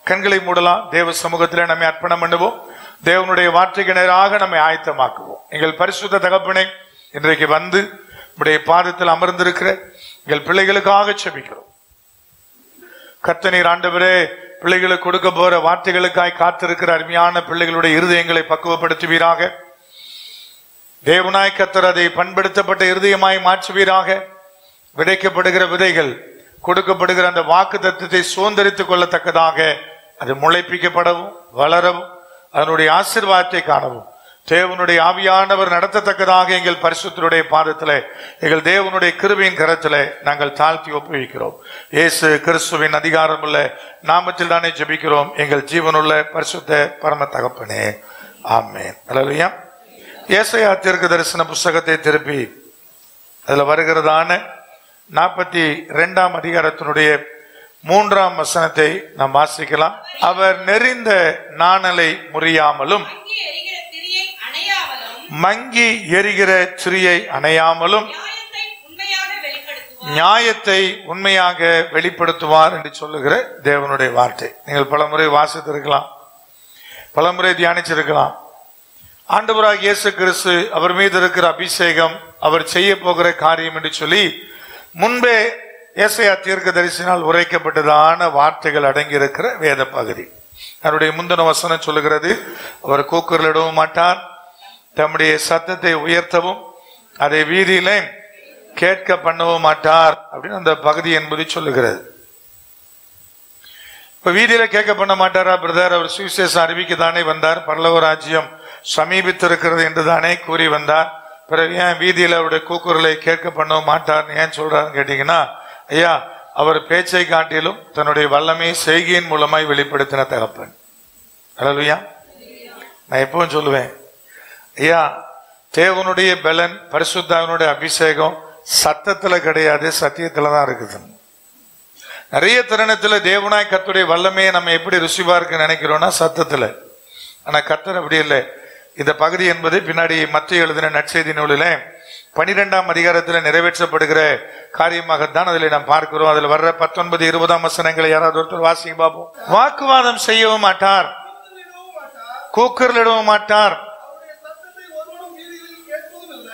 கண்களை மூடலாம். தேவ சமூகத்தில் நம்மை அர்ப்பணம் பண்ணுவோம். தேவனுடைய வார்த்தைக்கு நேராக நம்மை ஆயத்தமாக்குவோம். எங்கள் பரிசுத்த தகப்பனே, இன்றைக்கு வந்து உடைய பாதத்தில் அமர்ந்திருக்கிற எங்கள் பிள்ளைகளுக்காக செபிக்கிறோம். கர்த்தர் ஆண்டவரே, பிள்ளைகளுக்கு கொடுக்க போற வார்த்தைகளுக்காய் காத்திருக்கிற அருமையான பிள்ளைகளுடைய இருதயங்களை பக்குவப்படுத்துவீராக. தேவனாய் கர்த்தர் அதை பண்படுத்தப்பட்ட இருதயமாய் மாற்றுவீராக. விதைக்கப்படுகிற விதைகள் கொடுக்கப்படுகிற அந்த வாக்கு தத்துவத்தை சுதந்திரித்துக் கொள்ளத்தக்கதாக அது முளைப்பிக்கப்படவும் வளரவும் அதனுடைய ஆசீர்வாதத்தை காணவும் தேவனுடைய ஆவியானவர் நடத்தத்தக்கதாக எங்கள் பரிசுத்தருடைய பாதத்திலே, எங்கள் தேவனுடைய கிருபையின் கரத்திலே நாங்கள் தாழ்த்தி ஒப்புவிக்கிறோம். இயேசு கிறிஸ்துவின் அதிகாரமுள்ள நாமத்தில் தானே ஜெபிக்கிறோம் எங்கள் ஜீவனுள்ள பரிசுத்த பரம தகப்பனே, ஆமென். அல்லேலூயா. ஏசாயா தீர்க்க தரிசன புஸ்தகத்தை திருப்பி அதுல வருகிறதான 42ஆம் அதிகாரத்தினுடைய 3ஆம் வசனத்தை நாம் வாசிக்கலாம். அவர் நெறிந்த நாணலை முறியாமலும் மங்கி எரிகிற திரியை அணையாமலும் நியாயத்தை உண்மையாக வெளிப்படுத்துவார் என்று சொல்லுகிற தேவனுடைய வார்த்தை. நீங்கள் பலமுறை வாசித்திருக்கலாம், பலமுறை தியானிச்சிருக்கலாம். ஆண்டவராகிய இயேசு கிறிஸ்து, அவர் மீது இருக்கிற அபிஷேகம், அவர் செய்ய போகிற காரியம் என்று சொல்லி முன்பே ஏசாயா தீர்க்கதரிசினால் உரைக்கப்பட்டதான வார்த்தைகள் அடங்கி இருக்கிற வேத பகுதி. அவருடைய முந்தின வசனம் சொல்லுகிறது, அவர் கூக்குரலிடவும் மாட்டார், தம்முடைய சத்தத்தை உயர்த்தவும் அதை வீதியிலே கேட்க பண்ணவும் மாட்டார் அப்படின்னு அந்த பகுதி என்பது சொல்லுகிறது. இப்ப வீதியில கேட்க பண்ண மாட்டாரா பிரதர்? அவர் சுவிசேஷம் அறிவிக்க தானே வந்தார், பரலோக ராஜ்யம் சமீபித்திருக்கிறது என்று தானே கூறி வந்தார். பிறகு ஏன் வீதியில அவருடைய கூக்குரலை கேட்க பண்ணவும் மாட்டார்னு ஏன் சொல்றாருன்னு கேட்டீங்கன்னா, ஐயா, அவர் பேச்சை காட்டிலும் தன்னுடைய வல்லமை செய்கையின் மூலமாய் வெளிப்படுத்தின தகப்பன். அல்லேலூயா. நான் எப்பவும் சொல்லுவேன், ஐயா, தேவனுடைய பலன், பரிசுத்தாவினுடைய அபிஷேகம் சத்தத்துல கிடையாது, சத்தியத்துல தான் இருக்குது. நிறைய தருணத்துல தேவனாய் கர்த்தருடைய வல்லமையை நம்ம எப்படி ருசிவா இருக்கு நினைக்கிறோம்னா சத்தத்துல. ஆனா கர்த்தர் அப்படி இல்லை. இந்த பகுதி என்பது பின்னாடி மத்திய எழுதின நற்செய்தி நூலிலே 12ஆம் அதிகாரத்தில் நிறைவேற்றப்படுகிற காரியமாகத்தான் அதில் நாம் பார்க்கிறோம். அதில் வர்ற 19, 20ஆம் வசனங்களை யாராவது ஒருத்தர் வாசிங்க பார்ப்போம். வாக்குவாதம் செய்யவும் மாட்டார், கூக்குரலிடவும் மாட்டார்,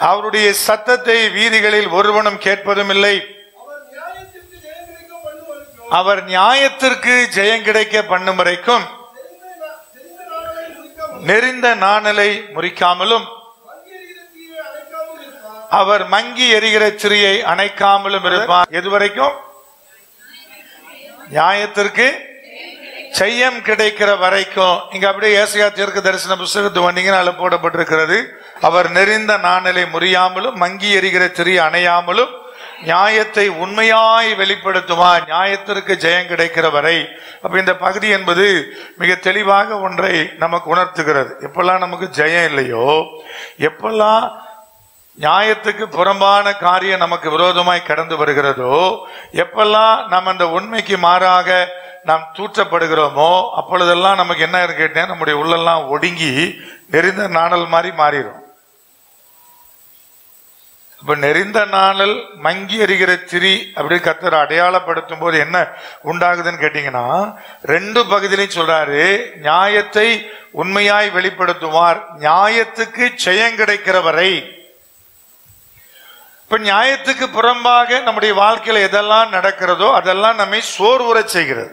அவருடைய சத்தத்தை வீதிகளில் ஒருவனும் கேட்பதும் இல்லை, அவர் நியாயத்திற்கு ஜெயம் கிடைக்க பண்ணும் வரைக்கும் நெறிந்த நாணலை முறிக்காமலும் அவர் மங்கி எரிகிற திரியை அணைக்காமலும் இருப்பார். எதுவரைக்கும்? நியாயத்திற்கு ஜெயம் கிடைக்கிற வரைக்கும். இங்க அப்படியே ஏசாயா தீர்க்க தரிசன புஸ்தகத்து வந்தீங்கன்னா அதுல போடப்பட்டிருக்கிறது, அவர் நெறிந்த நாணலை முறியாமலும் மங்கி எரிகிற திரி அணையாமலும் நியாயத்தை உண்மையாய் வெளிப்படுத்துவார், நியாயத்திற்கு ஜெயம் கிடைக்கிற வரை. அப்ப இந்த பகுதி என்பது மிக தெளிவாக ஒன்றை நமக்கு உணர்த்துகிறது. எப்பெல்லாம் நமக்கு ஜெயம் இல்லையோ, எப்பெல்லாம் நியாயத்துக்கு புறம்பான காரியம் நமக்கு விரோதமாய் கடந்து வருகிறதோ, எப்பெல்லாம் நாம் அந்த உண்மைக்கு மாறாக நாம் தூற்றப்படுகிறோமோ, அப்பொழுதெல்லாம் நமக்கு என்ன கேட்டேன், நம்முடைய உள்ளெல்லாம் ஒடுங்கி நெறிந்த நாணல் மாதிரி மாறிடும். இப்ப நெறிந்த நாணல் மங்கி எறிகிற திரி அப்படி கர்த்தர் அடையாளப்படுத்தும் போது என்ன உண்டாகுதுன்னு கேட்டீங்கன்னா, 2 பகுதியிலையும் சொல்றாரு, நியாயத்தை உண்மையாய் வெளிப்படுத்துவார், நியாயத்துக்கு ஜெயம் கிடைக்கிற வரை. இப்ப நியாயத்துக்கு புறம்பாக நம்முடைய வாழ்க்கையில எதெல்லாம் நடக்கிறதோ அதெல்லாம் நம்மை சோர்வுறச் செய்கிறது.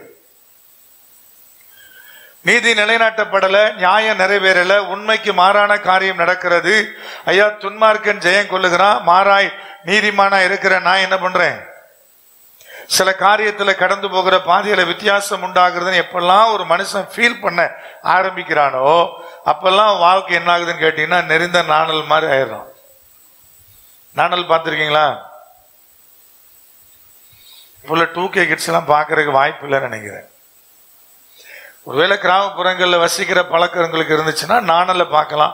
நீதி நிலைநாட்டப்படல, நியாயம் நிறைவேறல, உண்மைக்கு மாறான காரியம் நடக்கிறது. ஐயா, துன்மார்க்கன் ஜெயம் கொள்ளுகிறான், மாறாய் நீதிமானா இருக்கிற நான் என்ன பண்றேன்? சில காரியத்துல கடந்து போகிற பாதையில வித்தியாசம் உண்டாகுறதுன்னு எப்பெல்லாம் ஒரு மனுஷன் ஃபீல் பண்ண ஆரம்பிக்கிறானோ அப்பெல்லாம் வாழ்க்கை என்ன ஆகுதுன்னு கேட்டீங்கன்னா நெறிந்த நாணல் மாதிரி ஆயிடும். நாணல் பார்த்திருக்கீங்களா? இப்ப 2K கிட்ஸ் எல்லாம் பாக்குறதுக்கு வாய்ப்பு இல்லைன்னு நினைக்கிறேன். ஒருவேளை கிராமப்புறங்கள்ல வசிக்கிற பழக்கங்களுக்கு இருந்துச்சுன்னா நாணலை பார்க்கலாம்.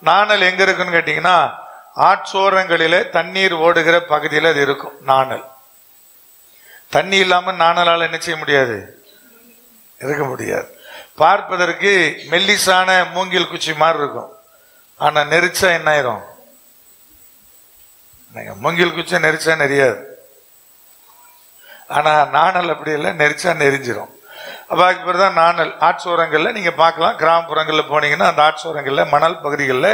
நாணல் எங்க இருக்குன்னு கேட்டீங்கன்னா ஆற்றோரங்களிலே தண்ணீர் ஓடுகிற பகுதியில் அது இருக்கும். நாணல் தண்ணி இல்லாம நாணலால் என்ன செய்ய முடியாது, இருக்க முடியாது. பார்ப்பதற்கு மெல்லிசான மூங்கில் குச்சி மாதிரி இருக்கும், ஆனா நெரிச்சா என்ன ஆயிரும்? மூங்கில் குச்சா நெரிச்சா நெறியாது. ஆனா நாணல் அப்படி இல்லை, நெரிச்சா நெறிஞ்சிரும். அப்ப அதுக்கு பேர் தான் நாணல். ஆற்றோரங்கள்ல நீங்க பார்க்கலாம், கிராமப்புறங்களில் போனீங்கன்னா அந்த ஆற்றோரங்கள்ல மணல் பகுதிகளில்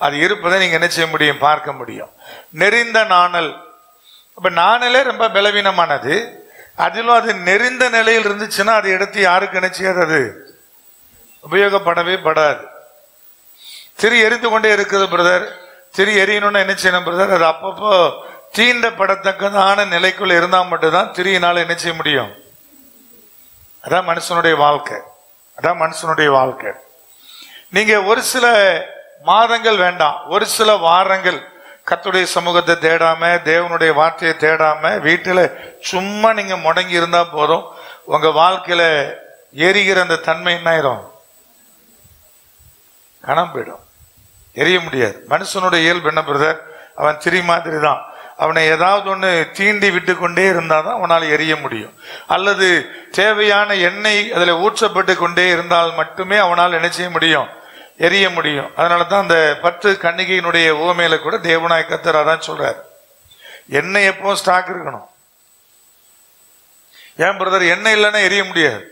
அது இருப்பதை நீங்க என்ன செய்ய முடியும், பார்க்க முடியும். நெறிந்த நாணல். அப்ப நாணலே ரொம்ப பலவீனமானது. அதிலும் அது நெறிந்த நிலையில் இருந்துச்சுன்னா அதை எடுத்து யாருக்கு என்ன செய்யாது, அது உபயோகப்படவே படாது. திரி எரிந்து கொண்டே இருக்குது பிரதர், திரி எரியணும்னு என்ன செய்யணும் பிரதர், அது அப்பப்போ தீண்டப்படத்தக்கதான நிலைக்குள்ள இருந்தா மட்டும்தான் திரியினால என்ன செய்ய முடியும். அதான் மனுஷனுடைய வாழ்க்கை, அதான் மனுஷனுடைய வாழ்க்கை. நீங்க ஒரு சில மாதங்கள் வேண்டாம், ஒரு சில வாரங்கள் கர்த்தருடைய சமூகத்தை தேடாம, தேவனுடைய வார்த்தையை தேடாம வீட்டுல சும்மா நீங்க முடங்கி இருந்தா போதும், உங்க வாழ்க்கையில எரிகிற அந்த தன்மை என்ன ஆயிரும், காணாம போயிடும், எரிய முடியாது. மனுஷனுடைய இயல்பு என்ன பிரதர், அவன் திரி மாதிரி தான். அவனை ஏதாவது ஒன்று தீண்டி விட்டு கொண்டே இருந்தாதான் அவனால் எரிய முடியும். அல்லது தேவையான எண்ணெய் அதில் ஊற்றப்பட்டு கொண்டே இருந்தால் மட்டுமே அவனால் என்ன செய்ய முடியும், எரிய முடியும். அதனால தான் அந்த 10 கன்னிகையினுடைய உவமையில கூட தேவனாய் கர்த்தர் அதான் சொல்றார், எண்ணெய் எப்பவும் ஸ்டாக் இருக்கணும். ஏன் பிரதர், எண்ணெய் இல்லைன்னா எரிய முடியாது.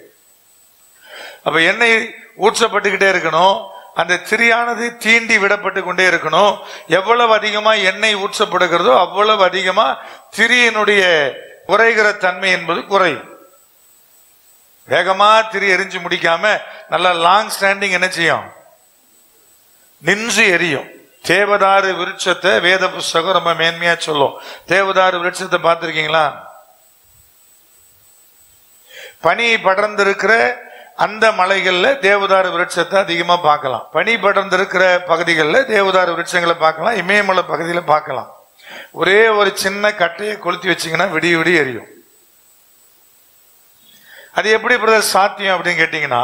அப்ப எண்ணெய் ஊற்றப்பட்டுக்கிட்டே இருக்கணும், அந்த திரியானது தீண்டி விடப்பட்டு கொண்டே இருக்கணும். எவ்வளவு அதிகமா எண்ணெய் ஊற்றப்படுகிறதோ அவ்வளவு அதிகமா திரியினுடைய குறைகிற தன்மை என்பது குறையும். வேகமா திரி எரிஞ்சு முடிக்காம நல்லா லாங் ஸ்டாண்டிங் என்ன செய்யும், நின்று எரியும். தேவதாரு விருட்சத்தை வேத புஸ்தகம் ரொம்ப மேன்மையா சொல்லும். தேவதாரு விருட்சத்தை பார்த்திருக்கீங்களா? பனி படர்ந்திருக்கிற அந்த மலைகள்ல தேவதாரு விருட்சத்தை அதிகமா பார்க்கலாம். பனி படர்ந்திருக்கிற பகுதிகளில் தேவதாரு விருட்சங்களை பார்க்கலாம், இமயமலை பகுதியில பார்க்கலாம். ஒரே ஒரு சின்ன கட்டையை கொளுத்தி வச்சீங்கன்னா விடிய விடிய எரியும். அது எப்படி பிரதர் சாத்தியம் அப்படின்னு கேட்டீங்கன்னா,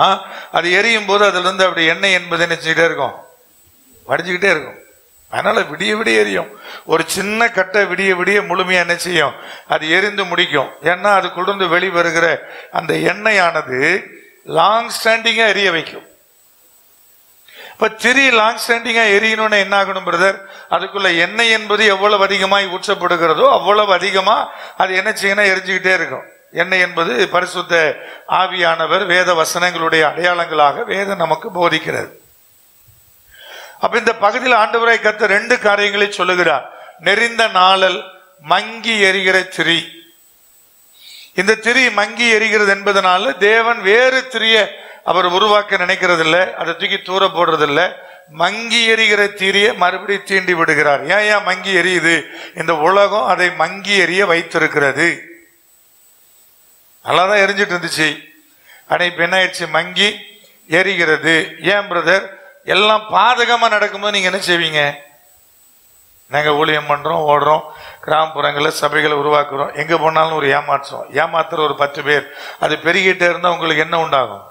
அது எரியும் போது அதுல இருந்து அப்படி எண்ணெய் என்பது என்ன செஞ்சுட்டே இருக்கும், வடிஞ்சுக்கிட்டே இருக்கும். அதனால விடிய விடிய எரியும். ஒரு சின்ன கட்டை விடிய விடிய முழுமையா என்ன செய்யும், அது எரிந்து முடிக்கும். ஏன்னா அதுக்குள்ள வெளிவருகிற அந்த எண்ணெயானது லாங் ஸ்டாண்டிங்கா எரிய வைக்கும். இப்ப திரி லாங் ஸ்டாண்டிங்கா எரியணும்னு என்ன ஆகணும் பிரதர், அதுக்குள்ள எண்ணெய் என்பது எவ்வளவு அதிகமாய் ஊற்றப்படுகிறதோ அவ்வளவு அதிகமா அது என்ன செய்யணும், எரிஞ்சுக்கிட்டே இருக்கும். எண்ணெய் என்பது பரிசுத்த ஆவியானவர் வேத வசனங்களுடைய அடையாளங்களாக வேதம் நமக்கு போதிக்கிறது. அப்ப இந்த பகுதியில் ஆண்டவரை கர்த்தர் 2 காரியங்களை சொல்லுகிறார். நெறிந்த நாளல், மங்கி எரிகிற திரி. இந்த திரி மங்கி எரிகிறது என்பதனால தேவன் வேறு திரிய அவர் உருவாக்க நினைக்கிறது இல்லை, அதை தூக்கி தூர போடுறது இல்லை. மங்கி எரிகிற திரிய மறுபடியும் தீண்டி விடுகிறார். ஏன் மங்கி எரியுது, இந்த உலகம் அதை மங்கி எரிய வைத்திருக்கிறது. நல்லாதான் எரிஞ்சிட்டு இருந்துச்சு, ஆனா இப்ப என்ன ஆயிடுச்சு, மங்கி எரிகிறது. ஏன் பிரதர், எல்லாம் பாதகமா நடக்கும்போது நீங்க என்ன செய்வீங்க, நாங்க ஊழியம் பண்றோம், ஓடுறோம், கிராமப்புறங்களில் சபைகளை உருவாக்குறோம், எங்க போனாலும் ஒரு ஏமாற்றம், ஏமாத்துற ஒரு 10 பேர், அது பெருகிட்டே இருந்தா உங்களுக்கு என்ன உண்டாகும்,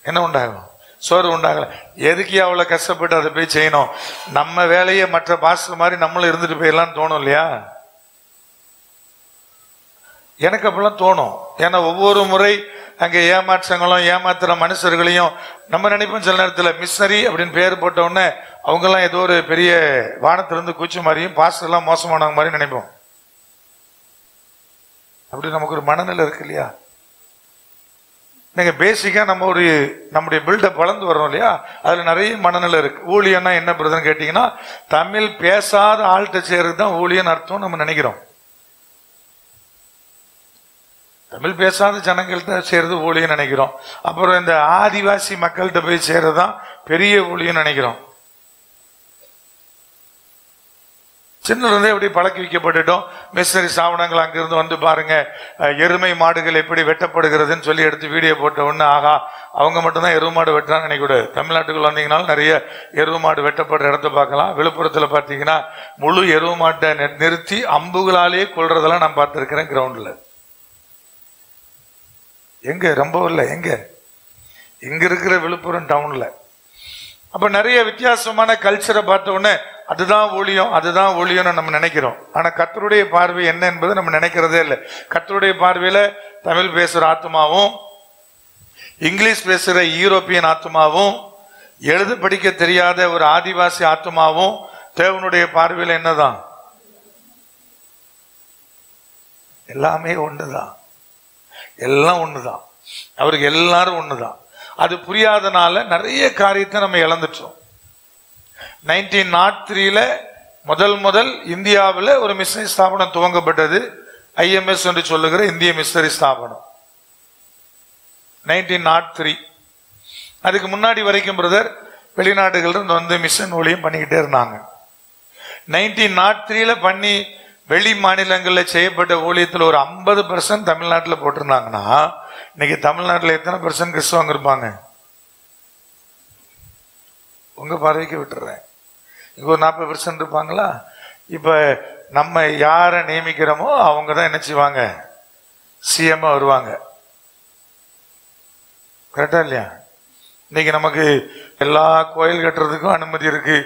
என்ன உண்டாகும், சோறு உண்டாகல. எதுக்கு அவ்வளவு கஷ்டப்பட்டு அதை போய் செய்யணும், நம்ம வேலையை மற்ற பாஸ்டர் மாதிரி நம்மளும் இருந்துட்டு போயிடலாம் தோணும் இல்லையா? எனக்கு அப்படிலாம் தோணும். ஏன்னா ஒவ்வொரு முறை அங்க ஏமாற்றங்களும் ஏமாத்துற மனுஷர்களையும் நம்ம நினைப்போம், சில நேரத்தில் மிஷனரி அப்படின்னு பேர் போட்ட உடனே அவங்க எல்லாம் ஏதோ ஒரு பெரிய வானத்திலிருந்து கூச்ச மாதிரியும் பாஸ்டர் எல்லாம் மோசமானவங்க மாதிரி நினைப்போம். அப்படி நமக்கு ஒரு மனநிலை இருக்கு இல்லையா? நீங்க பேசிக்கா நம்முடைய பில்டப் வளர்ந்து வரோம் இல்லையா, அதுல நிறைய மனநிலை இருக்கு. ஊழியன்னா என்ன பிரதர்னு கேட்டீங்கன்னா, தமிழ் பேசாத ஆள்கிட்ட சேர்றது தான் ஊழியன்னு அர்த்தம் நம்ம நினைக்கிறோம். தமிழ் பேசாத ஜனங்கள்கிட்ட சேர்றது ஊழியம் நினைக்கிறோம். அப்புறம் இந்த ஆதிவாசி மக்கள்கிட்ட போய் சேர்றதுதான் பெரிய ஊழியம் நினைக்கிறோம். சின்னதுலேருந்தே எப்படி பழக்கி வைக்கப்பட்டுட்டோம். மிஷனரி சாவனங்கள் அங்கிருந்து வந்து பாருங்க, எருமை மாடுகள் எப்படி வெட்டப்படுகிறதுன்னு சொல்லி எடுத்து வீடியோ போட்ட உடனே ஆகா அவங்க மட்டும்தான் எருவு மாடு வெட்டுறான்னு நினைக்கூடாது. தமிழ்நாட்டுக்குள்ள வந்தீங்கன்னாலும் நிறைய எருவு மாடு வெட்டப்படுற இடத்த பார்க்கலாம். விழுப்புரத்தில் பார்த்தீங்கன்னா முழு எருவு மாட்டை நிறுத்தி அம்புகளாலேயே கொள்றதெல்லாம் நான் பார்த்துருக்கிறேன் கிரவுண்டில். எங்க ரொம்ப இல்லை, எங்க இருக்கிற விழுப்புரம் டவுன்ல. அப்ப நிறைய வித்தியாசமான கல்ச்சரை பார்த்த உடனே அதுதான் ஊழியம், அதுதான் ஊழியம்னு நம்ம நினைக்கிறோம். ஆனா கர்த்தருடைய பார்வை என்ன என்பது நம்ம நினைக்கிறதே இல்லை. கர்த்தருடைய பார்வையில தமிழ் பேசுற ஆத்மாவும் இங்கிலீஷ் பேசுற யூரோப்பியன் ஆத்மாவும் எழுத படிக்க தெரியாத ஒரு ஆதிவாசி ஆத்மாவும் தேவனுடைய பார்வையில என்னதான், எல்லாமே ஒன்றுதான். எல்லாம் ஒண்ணுதான், அவருக்கு எல்லாரும் ஒண்ணுதான். அது புரியாதனால நிறைய காரியத்தை நம்ம இழந்துட்டோம். 1903 முதல் இந்தியாவில் ஒரு மிஷனரி ஸ்தாபனம் துவங்கப்பட்டது, IMS என்று சொல்லுகிற இந்திய மிஷனரி ஸ்தாபனம் 1903. அதுக்கு முன்னாடி வரைக்கும் பிரதர் வெளிநாடுகள் இருந்து வந்து மிஷன் ஊழியம் பண்ணிக்கிட்டே இருந்தாங்க. 1903 பண்ணி வெளி மாநிலங்களில் செய்யப்பட்ட ஊழியத்தில் ஒரு 50% தமிழ்நாட்டில் போட்டிருந்தாங்கன்னா இன்னைக்கு தமிழ்நாட்டில் எத்தனை % கிறிஸ்தவங்க இருப்பாங்க? உங்க பார்வைக்கு விட்டுறேன், இங்க ஒரு 40% இருப்பாங்களா? இப்ப நம்ம யாரை நியமிக்கிறோமோ அவங்க தான் என்ன செய்வாங்க? CM வருவாங்க. கரெக்டா இல்லையா? இன்னைக்கு நமக்கு எல்லா கோயில் கட்டுறதுக்கும் அனுமதி இருக்கு,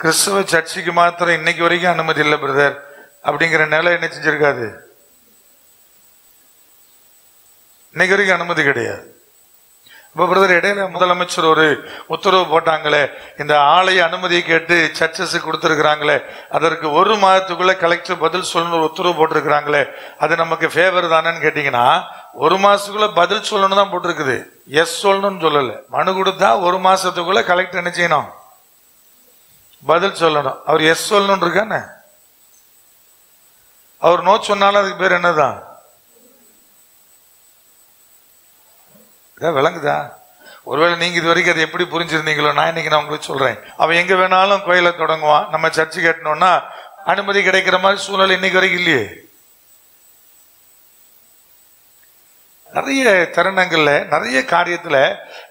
கிறிஸ்தவ சர்ச்சுக்கு மாத்திரம் இன்னைக்கு வரைக்கும் அனுமதி இல்லை பிரதர் அப்படிங்கிற நிலை என்ன செஞ்சிருக்காது, இன்னைக்கு வரைக்கும் அனுமதி கிடையாது. இப்ப பிரதர் இடையில முதலமைச்சர் ஒரு உத்தரவு போட்டாங்களே, இந்த ஆலய அனுமதியை கேட்டு சர்ச்சஸ் கொடுத்திருக்கிறாங்களே, அதற்கு 1 மாதத்துக்குள்ள கலெக்டர் பதில் சொல்லணும் ஒரு உத்தரவு போட்டிருக்கிறாங்களே, அது நமக்கு ஃபேவர் தானேன்னு கேட்டீங்கன்னா 1 மாசத்துக்குள்ள பதில் சொல்லணும் தான் போட்டிருக்குது, எஸ் சொல்லணும்னு சொல்லல. மனு கொடுத்தா 1 மாசத்துக்குள்ள கலெக்டர் என்ன செய்யணும்? பதில் சொல்லணும். அவர் எஸ் சொல்லணும் இருக்கானே, அவர் நோ சொன்னாலும் அதுக்கு பேர் என்னதான்? விளங்குதா? ஒருவேளை நீங்க இது வரைக்கும் அதை எப்படி புரிஞ்சிருந்தீங்களோ நான் இன்னைக்கு நான் உங்களுக்கு சொல்றேன். அவன் எங்க வேணாலும் கோயிலை தொடங்குவான், நம்ம சர்ச்சு கட்டணும்னா அனுமதி கிடைக்கிற மாதிரி சூழ்நிலை இன்னைக்கு வரைக்கும் இல்லையே. நிறைய தருணங்கள்ல நிறைய காரியத்துல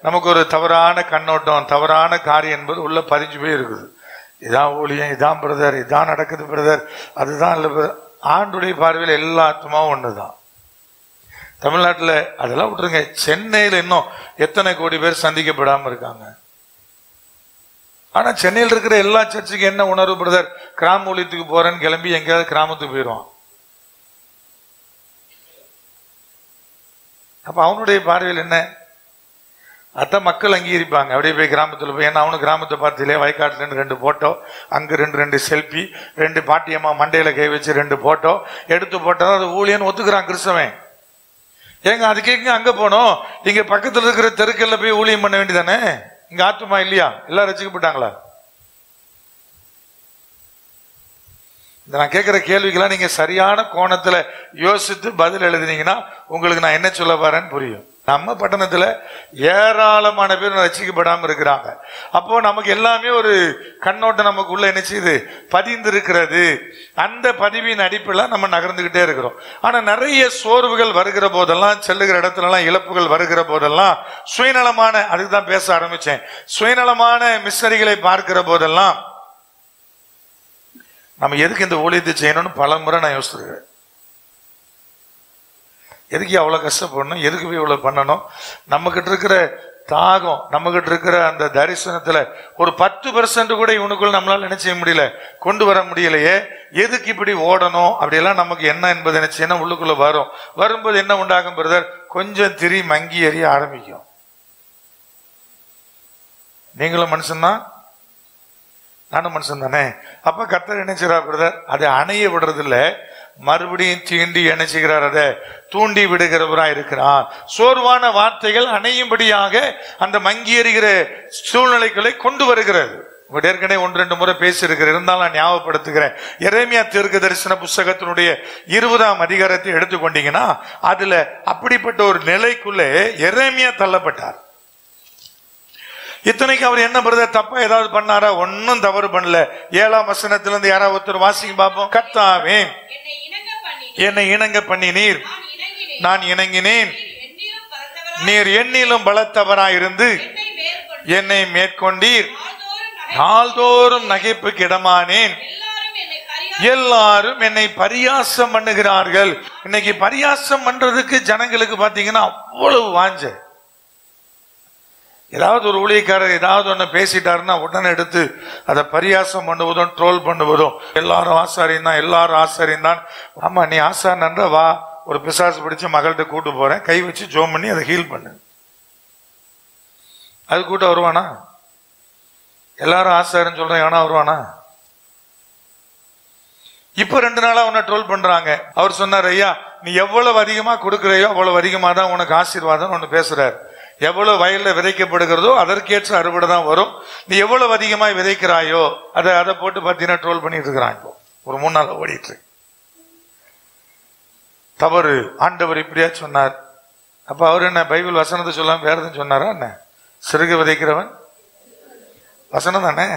நமக்கு ஒரு தவறான கண்ணோட்டம், தவறான காரியம் என்பது உள்ள பதிஞ்சு போய் இருக்குது. இதான் ஊழியம், இதான் பிரதர், இதான் நடக்குது பிரதர், அதுதான் இல்லை பிரதர். ஆண்டுடைய பார்வையில் எல்லா ஆத்மாவும் ஒண்ணுதான். தமிழ்நாட்டில் அதெல்லாம் விட்டுருங்க, சென்னையில் இன்னும் எத்தனை கோடி பேர் சந்திக்கப்படாம இருக்காங்க. ஆனா சென்னையில் இருக்கிற எல்லா சர்ச்சுக்கு என்ன உணர்வு பிரதர்? கிராம ஊழியத்துக்கு போறேன்னு கிளம்பி எங்கேயாவது கிராமத்துக்கு போயிடுவான். அப்ப அவனுடைய பார்வையில் என்ன? அதான் மக்கள் அங்கீகரிப்பாங்க. அப்படியே போய் கிராமத்தில் போய், ஏன்னா அவனு கிராமத்தை பார்த்திலே வயக்காட்டுல 2 போட்டோ, அங்க 2 செல்ஃபி, 2 பாட்டியம்மா மண்டையில கை வச்சு 2 போட்டோ எடுத்து போட்டா அது ஊழியன்னு ஒத்துக்கிறான் கிறிஸ்தவன். ஏங்க அது கேட்க அங்க போனோம், இங்க பக்கத்துல இருக்கிற தெருக்கல்ல போய் ஊழியம் பண்ண வேண்டியதானே? இங்க ஆத்துமா இல்லையா? எல்லாரும் ரசிக்கப்பட்டாங்களா? நான் கேட்கிற கேள்விக்கெல்லாம் நீங்க சரியான கோணத்துல யோசித்து பதில் எழுதினீங்கன்னா உங்களுக்கு நான் என்ன சொல்ல வரேன்னு புரியும். நம்ம பட்டணத்துல ஏராளமான பேர் ரசிக்கப்படாம இருக்கிறாங்க. அப்போ நமக்கு எல்லாமே ஒரு கண்ணோட்டம் நமக்குள்ள என்ன செய்யுது? பதிந்து இருக்கிறது. அந்த பதிவின் அடிப்படையில் நம்ம நகர்ந்துகிட்டே இருக்கிறோம். ஆனா நிறைய சோர்வுகள் வருகிற போதெல்லாம், செல்லுகிற இடத்துல எல்லாம் இழப்புகள் வருகிற போதெல்லாம், சுயநலமான, அதுக்கு தான் பேச ஆரம்பிச்சேன், சுயநலமான மிஷனரிகளை பார்க்கிற போதெல்லாம் நம்ம எதுக்கு இந்த ஊழியத்தை செய்யணும்னு பல முறை நான் யோசிச்சிருக்கேன். எதுக்கு அவ்வளவு கஷ்டப்படணும்? எதுக்கு போய் இவ்வளவு பண்ணணும்? நம்ம கிட்ட இருக்கிற தாகம், நம்ம கிட்ட இருக்கிற அந்த தரிசனத்துல ஒரு 10% கூட இவனுக்குள்ள நம்மளால என்ன செய்ய முடியல, கொண்டு வர முடியலையே. எதுக்கு இப்படி ஓடணும்? அப்படியெல்லாம் நமக்கு என்ன என்பது என்ன செய்யணும் உள்ளுக்குள்ள வரும். வரும்போது என்ன உண்டாகும் பிரதர்? கொஞ்சம் திரி மங்கி எறிய ஆரம்பிக்கும். நீங்களும் மனுஷன்தான், நானும் மனுஷன் தானே. அப்ப கர்த்தர் என்ன செய்றார் பிரதர்? அதை அணைய விடுறது இல்ல, மறுபடியும் தீண்டி என்ன செய்கிறார்? அதை தூண்டி விடுகிறவரா இருக்கிறார். சோர்வான வார்த்தைகள் அணையும்படியாக அந்த மங்கி எறிகிற சூழ்நிலைகளை கொண்டு வருகிறது. ஏற்கனவே 1-2 முறை பேசியிருக்கிறேன், இருந்தாலும் நான் ஞாபகப்படுத்துகிறேன். எரேமியா தீர்க்க தரிசன புஸ்தகத்தினுடைய 20ஆம் அதிகாரத்தை எடுத்துக்கொண்டீங்கன்னா அதுல அப்படிப்பட்ட ஒரு நிலைக்குள்ளே எரேமியா தள்ளப்பட்டார். இத்தனைக்கு அவர் என்ன பிரதர் தப்பா ஏதாவது பண்ணாரா? ஒன்னும் தவறு பண்ணல. 7ஆம் வசனத்திலிருந்து யாராவது ஒருத்தர் வாசிங்க பார்ப்போம். கர்த்தாவே என்னை இணங்க பண்ணினீர், நான் இணங்கினேன். நீர் என்னிலும் பலத்தவராயிருந்து என்னை மேற்கொண்டீர். நாள்தோறும் நகைப்புக்கு இடமானேன். எல்லாரும் என்னை பரியாசம் பண்ணுகிறார்கள். இன்னைக்கு பரியாசம் பண்றதுக்கு ஜனங்களுக்கு பாத்தீங்கன்னா அவ்வளவு வாஞ்ச. ஏதாவது ஒரு ஊழியக்காரர் ஏதாவது ஒண்ணு பேசிட்டாருன்னா உடனே எடுத்து அதை பரியாசம் பண்ணுவதும் ட்ரோல் பண்ணுவதும். எல்லாரும் ஆசாரியம் தான், எல்லாரும் ஆசாரியம் தான். ஆமா, நீ ஆசாரன்ற வா, ஒரு பிசாசு பிடிச்சு மகள்கிட்ட கூட்டு போறேன், கை வச்சு ஜோம் பண்ணி அதை ஹீல் பண்ணு. அது கூட்ட வருவானா? எல்லாரும் ஆசாரின்னு சொல்றேன், எவனா வருவானா? இப்ப 2 நாளா உன்னை ட்ரோல் பண்றாங்க. அவர் சொன்னார், ஐயா நீ எவ்வளவு அதிகமா கொடுக்கிறையோ அவ்வளவு அதிகமா தான் உனக்கு ஆசீர்வாதம் ஒண்ணு பேசுறாரு. எவ்வளவு வயல்ல விதைக்கப்படுகிறதோ அதற்கேற்ற அறுவடை தான் வரும். நீ எவ்வளவு அதிகமா விதைக்கிறாயோ அதை போட்டு பாத்தீங்கன்னா ட்ரோல் பண்ணிட்டு இருக்கிறான். இப்போ ஒரு 3 நாள் ஓடிட்டு தவறு, ஆண்டவர் இப்படியா சொன்னார். அப்ப அவர் என்ன பைபிள் வசனத்தை சொல்லாம வேற எதுவும் சொன்னாரா என்ன? சிறுக விதைக்கிறவன் வசனம் தானே.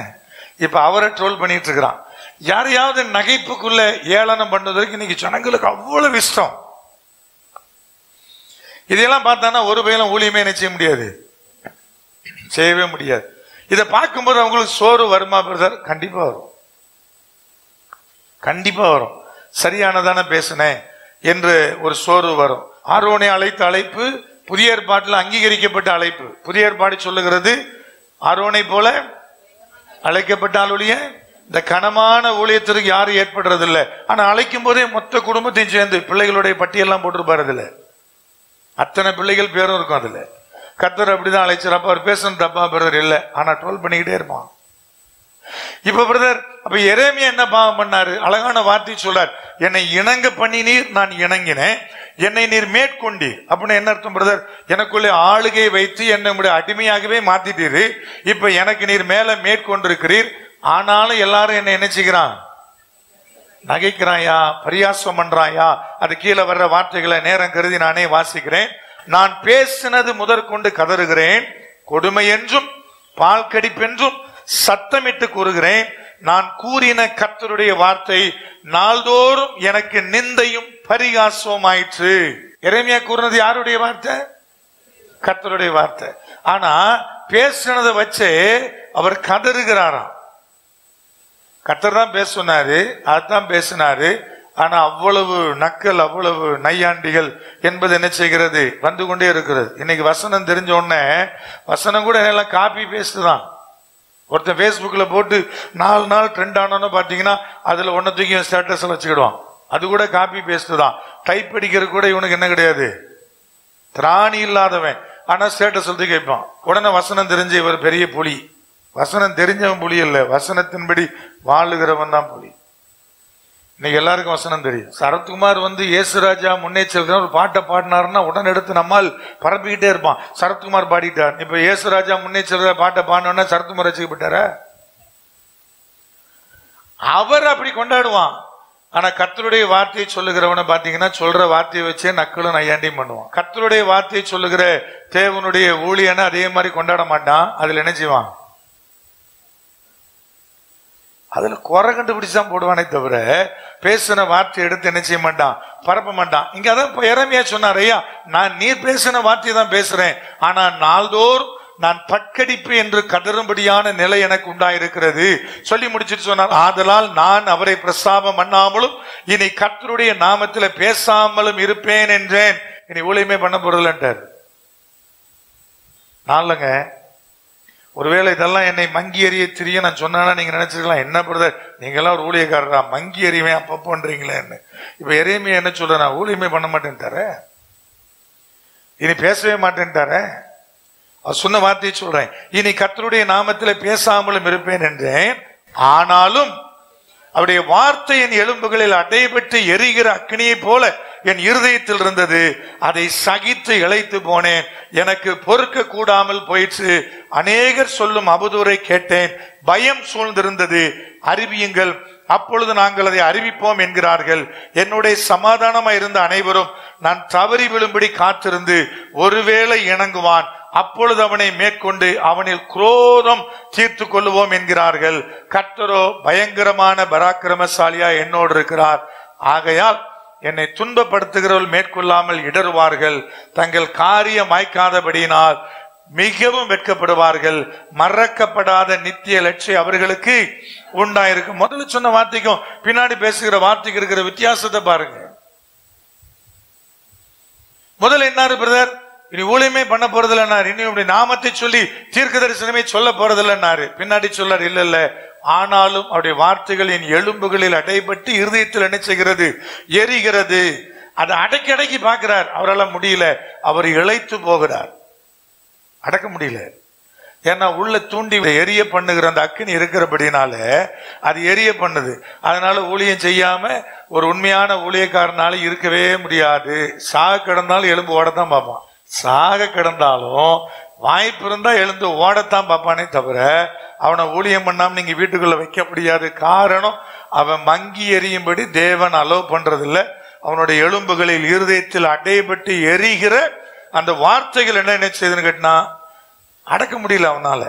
இப்ப அவரை ட்ரோல் பண்ணிட்டு இருக்கிறான். யாரையாவது நகைப்புக்குள்ள ஏளனம் பண்ணுவதற்கு இன்னைக்கு ஜனங்களுக்கு அவ்வளவு இஷ்டம். இதெல்லாம் பார்த்தானா ஒரு பையனும் ஊழியமே செய்ய முடியாது, செய்யவே முடியாது. இதை பார்க்கும்போது அவங்களுக்கு சோறு வருமா பிரதர்? கண்டிப்பா வரும், கண்டிப்பா வரும். சரியானதான பேசுனேன் என்று ஒரு சோறு வரும். ஆரோனை அழைத்த அழைப்பு புதிய ஏற்பாட்டில் அங்கீகரிக்கப்பட்ட அழைப்பு. புதிய ஏற்பாடு சொல்லுகிறது ஆரோனை போல அழைக்கப்பட்டால் ஒழிய இந்த கனமான ஊழியத்திற்கு யாரும் ஏற்படுறது இல்லை. ஆனா அழைக்கும் போதே மொத்த குடும்பத்தையும் சேர்ந்து பிள்ளைகளுடைய பட்டியெல்லாம் போட்டிருப்பாரு. அதுல அத்தனை பிள்ளைகள் பேரும் இருக்கும். அதுல கர்த்தர் அப்படிதான் அழைச்சார். அப்ப அவர் பேசணும் தப்பா பிரதர் இல்லை, ஆனா ட்ரோல் பண்ணிக்கிட்டே இருப்பான். இப்ப பிரதர் அப்ப எரேமியா என்ன பாவம் பண்ணாரு? அழகான வார்த்தை சொல்றார், என்னை இணங்க பண்ணினீர், நான் இணங்கினேன், என்னை நீர் மேற்கொண்டீர். அப்படின்னு என்ன அர்த்தம் பிரதர்? எனக்குள்ளே ஆளுகை வைத்து என்னுடைய அடிமையாகவே மாத்திட்டீரு. இப்ப எனக்கு நீர் மேல மேற்கொண்டிருக்கிறீர். ஆனாலும் எல்லாரும் என்ன நினைச்சுக்கிறான்? நகைக்கிறாயா, பரியாசம் பண்றாயா? அது கீழே வர்ற வார்த்தைகளை நேரம் கருதி நானே வாசிக்கிறேன். நான் பேசினது முதற்கொண்டு கதறுகிறேன், கொடுமை என்றும் பால் கடிப்பென்றும் சத்தமிட்டு கூறுகிறேன். நான் கூறின கர்த்தருடைய வார்த்தை நாள்தோறும் எனக்கு நிந்தையும் பரிகாசமும் ஆயிற்று. எரேமியா கூறினது யாருடைய வார்த்தை? கர்த்தருடைய வார்த்தை. ஆனா பேசினதை வச்சு அவர் கதறுகிறாராம். கர்த்தர் தான் பேச சொன்னாரு, அதுதான் பேசினாரு. ஆனா அவ்வளவு நக்கல், அவ்வளவு நையாண்டிகள் என்பது என்ன செய்கிறது? வந்து கொண்டே இருக்கிறது. இன்னைக்கு வசனம் தெரிஞ்ச உடனே வசனம் கூட எல்லாம் காப்பி பேஸ்ட் தான். ஒருத்தன் பேஸ்புக்ல போட்டு 4 நாள் ட்ரெண்ட் ஆனோன்னு பாத்தீங்கன்னா அதுல ஒன்ன தூக்கி ஸ்டேட்டஸ்ல வச்சுக்கிடுவான். அது கூட காப்பி பேஸ்ட் தான். டைப் அடிக்கிறது கூட இவனுக்கு என்ன கிடையாது, திராணி இல்லாதவன். ஆனா ஸ்டேட்டஸ் தூக்கி வைப்பான். உடனே வசனம் தெரிஞ்ச இவர் பெரிய புலி. வசனம் தெரிஞ்சவன் புலி இல்ல, வசனத்தின்படி வாழுகிறவன் தான் புலி. இன்னைக்கு எல்லாருக்கும் வசனம் தெரியும். சரத்குமார் இயேசுராஜா முன்னேச்சல் ஒரு பாட்டை பாடினாருன்னா உடனே எடுத்து நம்மால் பரப்பிக்கிட்டே இருப்பான். சரத்குமார் பாடிட்டார். இப்ப இயேசுராஜா முன்னேச்சல் பாட்டை பாடினோன்னா சரத்குமார் வச்சுக்கப்பட்டார? அவர் அப்படி கொண்டாடுவான். ஆனா கர்த்தருடைய வார்த்தையை சொல்லுகிறவனை பாத்தீங்கன்னா சொல்ற வார்த்தையை வச்சே நக்களும் நையாண்டியும் பண்ணுவான். கர்த்தருடைய வார்த்தையை சொல்லுகிற தேவனுடைய ஊழியனை அதே மாதிரி கொண்டாட மாட்டான். அதுல என்ன செய்வான்? அதுல குறை கண்டுபிடிச்சுதான் போடுவானே தவிர பேசின வார்த்தை எடுத்து என்ன செய்ய மாட்டான், பரப்ப மாட்டான். இங்க அதான் எரேமியா சொன்னார், ஐயா நான் நீர் பேசின வார்த்தையை தான் பேசுறேன், ஆனா நாள்தோறும் நான் பட்கடிப்பு என்று கதறும்படியான நிலை எனக்கு உண்டாயிருக்கிறது சொல்லி முடிச்சுட்டு சொன்னார். ஆதலால் நான் அவரை பிரஸ்தாபம் பண்ணாமலும் இனி கர்த்தருடைய நாமத்துல பேசாமலும் இருப்பேன் என்றேன். இனி ஊழியமே பண்ண போறதில்லைன்றார். நான்லங்க ஒருவேளை இதெல்லாம் என்னை மங்கி எறிய திரிய நான் சொன்னா நீங்க நினைச்சிருக்கலாம், என்ன பிரதர் நீங்க எல்லாம் ஒரு ஊழியக்காரரா, மங்கி எறிவேன் அப்பப்போன்றீங்களேன்னு. இப்ப எரேமியா என்ன சொல்ற, நான் ஊழியமே பண்ண மாட்டேன்ட்டார, இனி பேசவே மாட்டேன்ட்டார. அவர் சொன்ன வார்த்தையை சொல்றேன், இனி கர்த்தருடைய நாமத்துல பேசாமலும் இருப்பேன் என்றேன். ஆனாலும் அவருடைய வார்த்தை என் எலும்புகளில் அடைபட்டு எரிகிற அக்னியை போல என் இருதயத்தில் இருந்தது. அதை சகித்து இளைத்து போனேன். எனக்கு பொறுக்க கூடாமல் போயிற்று. அநேகர் சொல்லும் அவதூறை கேட்டேன். பயம் சூழ்ந்திருந்தது. அறிவியுங்கள், அப்பொழுது நாங்கள் அதை அறிவிப்போம் என்கிறார்கள். என்னுடைய சமாதானமாய் இருந்த அனைவரும் நான் தவறி விழும்படி காத்திருந்து ஒருவேளை இணங்குவான், அப்பொழுது அவனை மேற்கொண்டு அவனில் குரோதம் தீர்த்து கொள்ளுவோம் என்கிறார்கள். கர்த்தரோ பயங்கரமான பராக்கிரமசாலியா என்னோடு இருக்கிறார். ஆகையால் என்னை துன்பப்படுத்துகிறவர்கள் மேற்கொள்ளாமல் இடறுவார்கள். தங்கள் காரியம் வாய்க்காதபடியினால் மிகவும் வெட்கப்படுவார்கள். மறக்கப்படாத நித்திய லட்சியம் அவர்களுக்கு உண்டாயிருக்கும். முதல்ல சொன்ன வார்த்தைக்கும் பின்னாடி பேசுகிற வார்த்தைக்கு இருக்கிற வித்தியாசத்தை பாருங்க. முதல்ல என்ன பிரதர், இனி ஊழியமே பண்ண போறதில்லைன்னாரு. இனி இப்படி நாமத்தை சொல்லி தீர்க்க தரிசனமே சொல்ல போறதில்லைன்னாரு. பின்னாடி சொல்லார், இல்ல இல்ல ஆனாலும் அவருடைய வார்த்தைகள் என் எலும்புகளில் அடைபட்டு இருதயத்தில் என்ன செய்கிறது, எரிகிறது. அதை அடக்கி அடக்கி பார்க்கிறார், அவரால் முடியல. அவர் இளைத்து போகிறார், அடக்க முடியல. ஏன்னா உள்ள தூண்டி எரிய பண்ணுகிற அந்த அக்கினி இருக்கிறபடினால அது எரிய பண்ணுது. அதனால ஊழியம் செய்யாம ஒரு உண்மையான ஊழியக்காரனால இருக்கவே முடியாது. சாக கிடந்தாலும் எழுந்து ஓடத்தான் பார்ப்பான். சாக கிடந்தாலும் வாய்ப்பு இருந்தா எழுந்து ஓடத்தான் பார்ப்பானே தவிர அவனை ஊழியம் பண்ணாம நீங்க வீட்டுக்குள்ள வைக்க முடியாது. காரணம், அவன் மங்கி எரியும்படி தேவன் அலோவ் பண்றது இல்ல. அவனுடைய எலும்புகளில் இருதயத்தில் அடைபட்டு எரிகிற அந்த வார்த்தைகள் என்ன செய்யுதுன்னு கேட்டா அடக்க முடியல, அவனால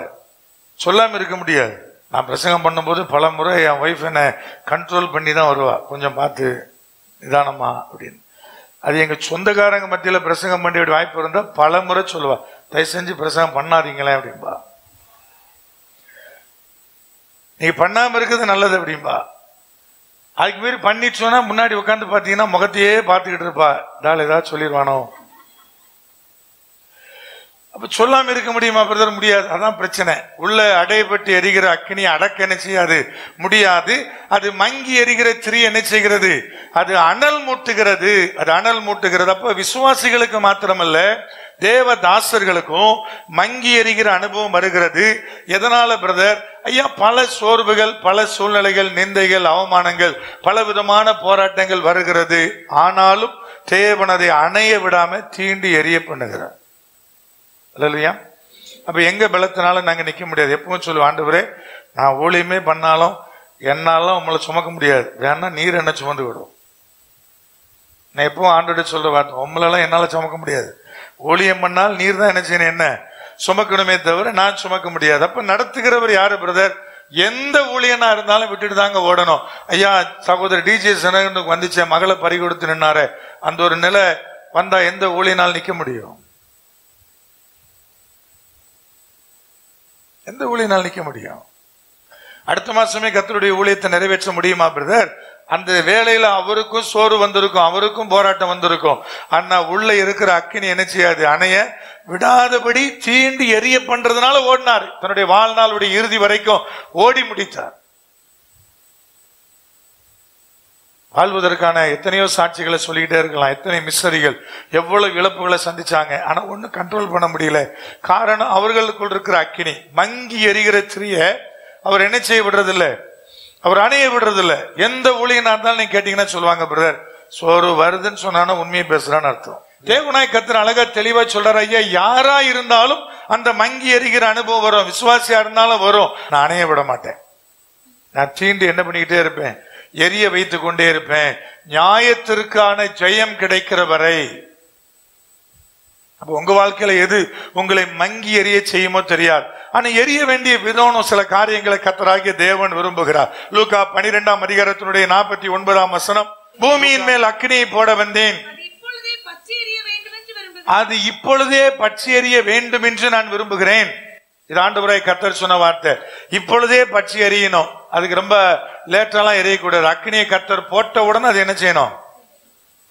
சொல்லாம இருக்க முடியாது. நான் பிரசங்கம் பண்ணும்போது பல முறை என் ஒய்ஃப் என்ன கண்ட்ரோல் பண்ணி தான் வருவா, கொஞ்சம் பார்த்து நிதானமா அப்படின்னு. அது எங்க சொந்தக்காரங்க மத்தியில பிரசங்கம் பண்ணி வாய்ப்பு இருந்தா பல முறை சொல்லுவா, தயவு செஞ்சு பிரசங்கம் பண்ணாதீங்களே அப்படின்பா. நீங்க பண்ணாம இருக்கிறது நல்லது அப்படின்பா. அதுக்கு மீறி பண்ணிட்டு சொன்னா முன்னாடி உட்காந்து பாத்தீங்கன்னா முகத்தையே பார்த்துக்கிட்டு இருப்பா, டால் ஏதாவது சொல்லிடுவானோ. அப்ப சொல்லாம இருக்க முடியுமா பிரதர்? முடியாது. அதான் பிரச்சனை. உள்ள அடைபட்டு எரிகிற அக்கினி அடக்க என்ன செய்யாது, முடியாது. அது மங்கி எரிகிற திரி என்ன செய்கிறது, அது அனல் மூட்டுகிறது. அது அனல் மூட்டுகிறது. அப்ப விசுவாசிகளுக்கு மாத்திரமல்ல, தேவ தாசர்களுக்கும் மங்கி எரிகிற அனுபவம் வருகிறது. எதனால பிரதர்? ஐயா, பல சோர்வுகள், பல சூழ்நிலைகள், நிந்தைகள், அவமானங்கள், பல விதமான போராட்டங்கள் வருகிறது. ஆனாலும் தேவன் அதை அணைய விடாம தீண்டி எரிய பண்ணுகிறார். இல்லையா? அப்ப எங்க பலத்தினாலும் நாங்க நிக்க முடியாது. எப்பவும் சொல்லுவோம், ஆண்டவரே நான் ஊழியமே பண்ணாலும் என்னாலும் உங்களை சுமக்க முடியாது, வேணா நீர் என்ன சுமந்து விடும். நான் எப்பவும் ஆண்டோட சொல்ற வார்த்தை, உங்களெல்லாம் என்னால சுமக்க முடியாது. ஊழியம் பண்ணால் நீர் தான் என்ன செய்யணும், என்ன சுமக்கணுமே தவிர நான் சுமக்க முடியாது. அப்ப நடத்துகிறவர் யாரு பிரதர்? எந்த ஊழியனா இருந்தாலும் விட்டுட்டு தாங்க ஓடணும். ஐயா, சகோதரர் டிஜே சனகனுக்கு வந்துச்ச மகளை பறி கொடுத்து நின்னாரு, அந்த ஒரு நிலை வந்தா எந்த ஊழியனால் நிக்க முடியும்? எந்த ஊழியனால் நிக்க முடியும்? அடுத்த மாசமே கர்த்தருடைய ஊழியத்தை நிறைவேற்ற முடியுமா பிரதர்? அந்த வேலையில அவருக்கும் சோறு வந்திருக்கும், அவருக்கும் போராட்டம் வந்திருக்கும். ஆனா உள்ள இருக்கிற அக்கினி என்ன செய்யாது, அணைய விடாதபடி தீண்டி எரிய பண்றதுனால ஓடினார். தன்னுடைய வாழ்நாளுடைய இறுதி வரைக்கும் ஓடி முடித்தார். வாழ்வதற்கான எத்தனையோ சாட்சிகளை சொல்லிக்கிட்டே இருக்கலாம். எத்தனை மிஸ்ஸரிகள் எவ்வளவு இழப்புகளை சந்திச்சாங்க. ஆனா ஒண்ணு கண்ட்ரோல் பண்ண முடியல. காரணம், அவர்களுக்குள் இருக்கிற அக்கினி மங்கி எரிகிற திரிய அவர் என்ன செய்ய விடுறதில்லை, அவர் அணைய விடுறதில்லை. எந்த ஊழியனா இருந்தாலும் நீங்க கேட்டீங்கன்னா சொல்லுவாங்க, பிரதர் சோறு வருதுன்னு சொன்னா உண்மையை பேசுறான்னு அர்த்தம். தேவனாய் கர்த்தர் அழகா தெளிவா சொல்றாரு, ஐயா யாரா இருந்தாலும் அந்த மங்கி எரிகிற அனுபவம் வரும். விசுவாசியா இருந்தாலும் வரும். நான் அணைய விட மாட்டேன். நான் தீண்டு என்ன பண்ணிக்கிட்டே இருப்பேன், எரிய வைத்துக் கொண்டே இருப்பேன், நியாயத்திற்கான ஜெயம் கிடைக்கிற வரை. அப்ப உங்க வாழ்க்கையில எது உங்களை மங்கி எரிய செய்யுமோ தெரியாது. ஆனா எரிய வேண்டிய விதம் சில காரியங்களை கர்த்தராகிய தேவன் விரும்புகிறார். லூக்கா 12ஆம் அதிகாரத்தினுடைய 49ஆம் வசனம், பூமியின் மேல் அக்கினியை போட வந்தேன், அது இப்பொழுதே பற்றி எறிய வேண்டும் என்று நான் விரும்புகிறேன். இது ஆண்டவராய் கர்த்தர் சொன்ன வார்த்தை. இப்பொழுதே பற்றி எறியணும். அதுக்கு ரொம்ப லேட்டெல்லாம் எரியக்கூடாது. அக்னியை கர்த்தர் போட்ட உடனே அது என்ன செய்யணும்,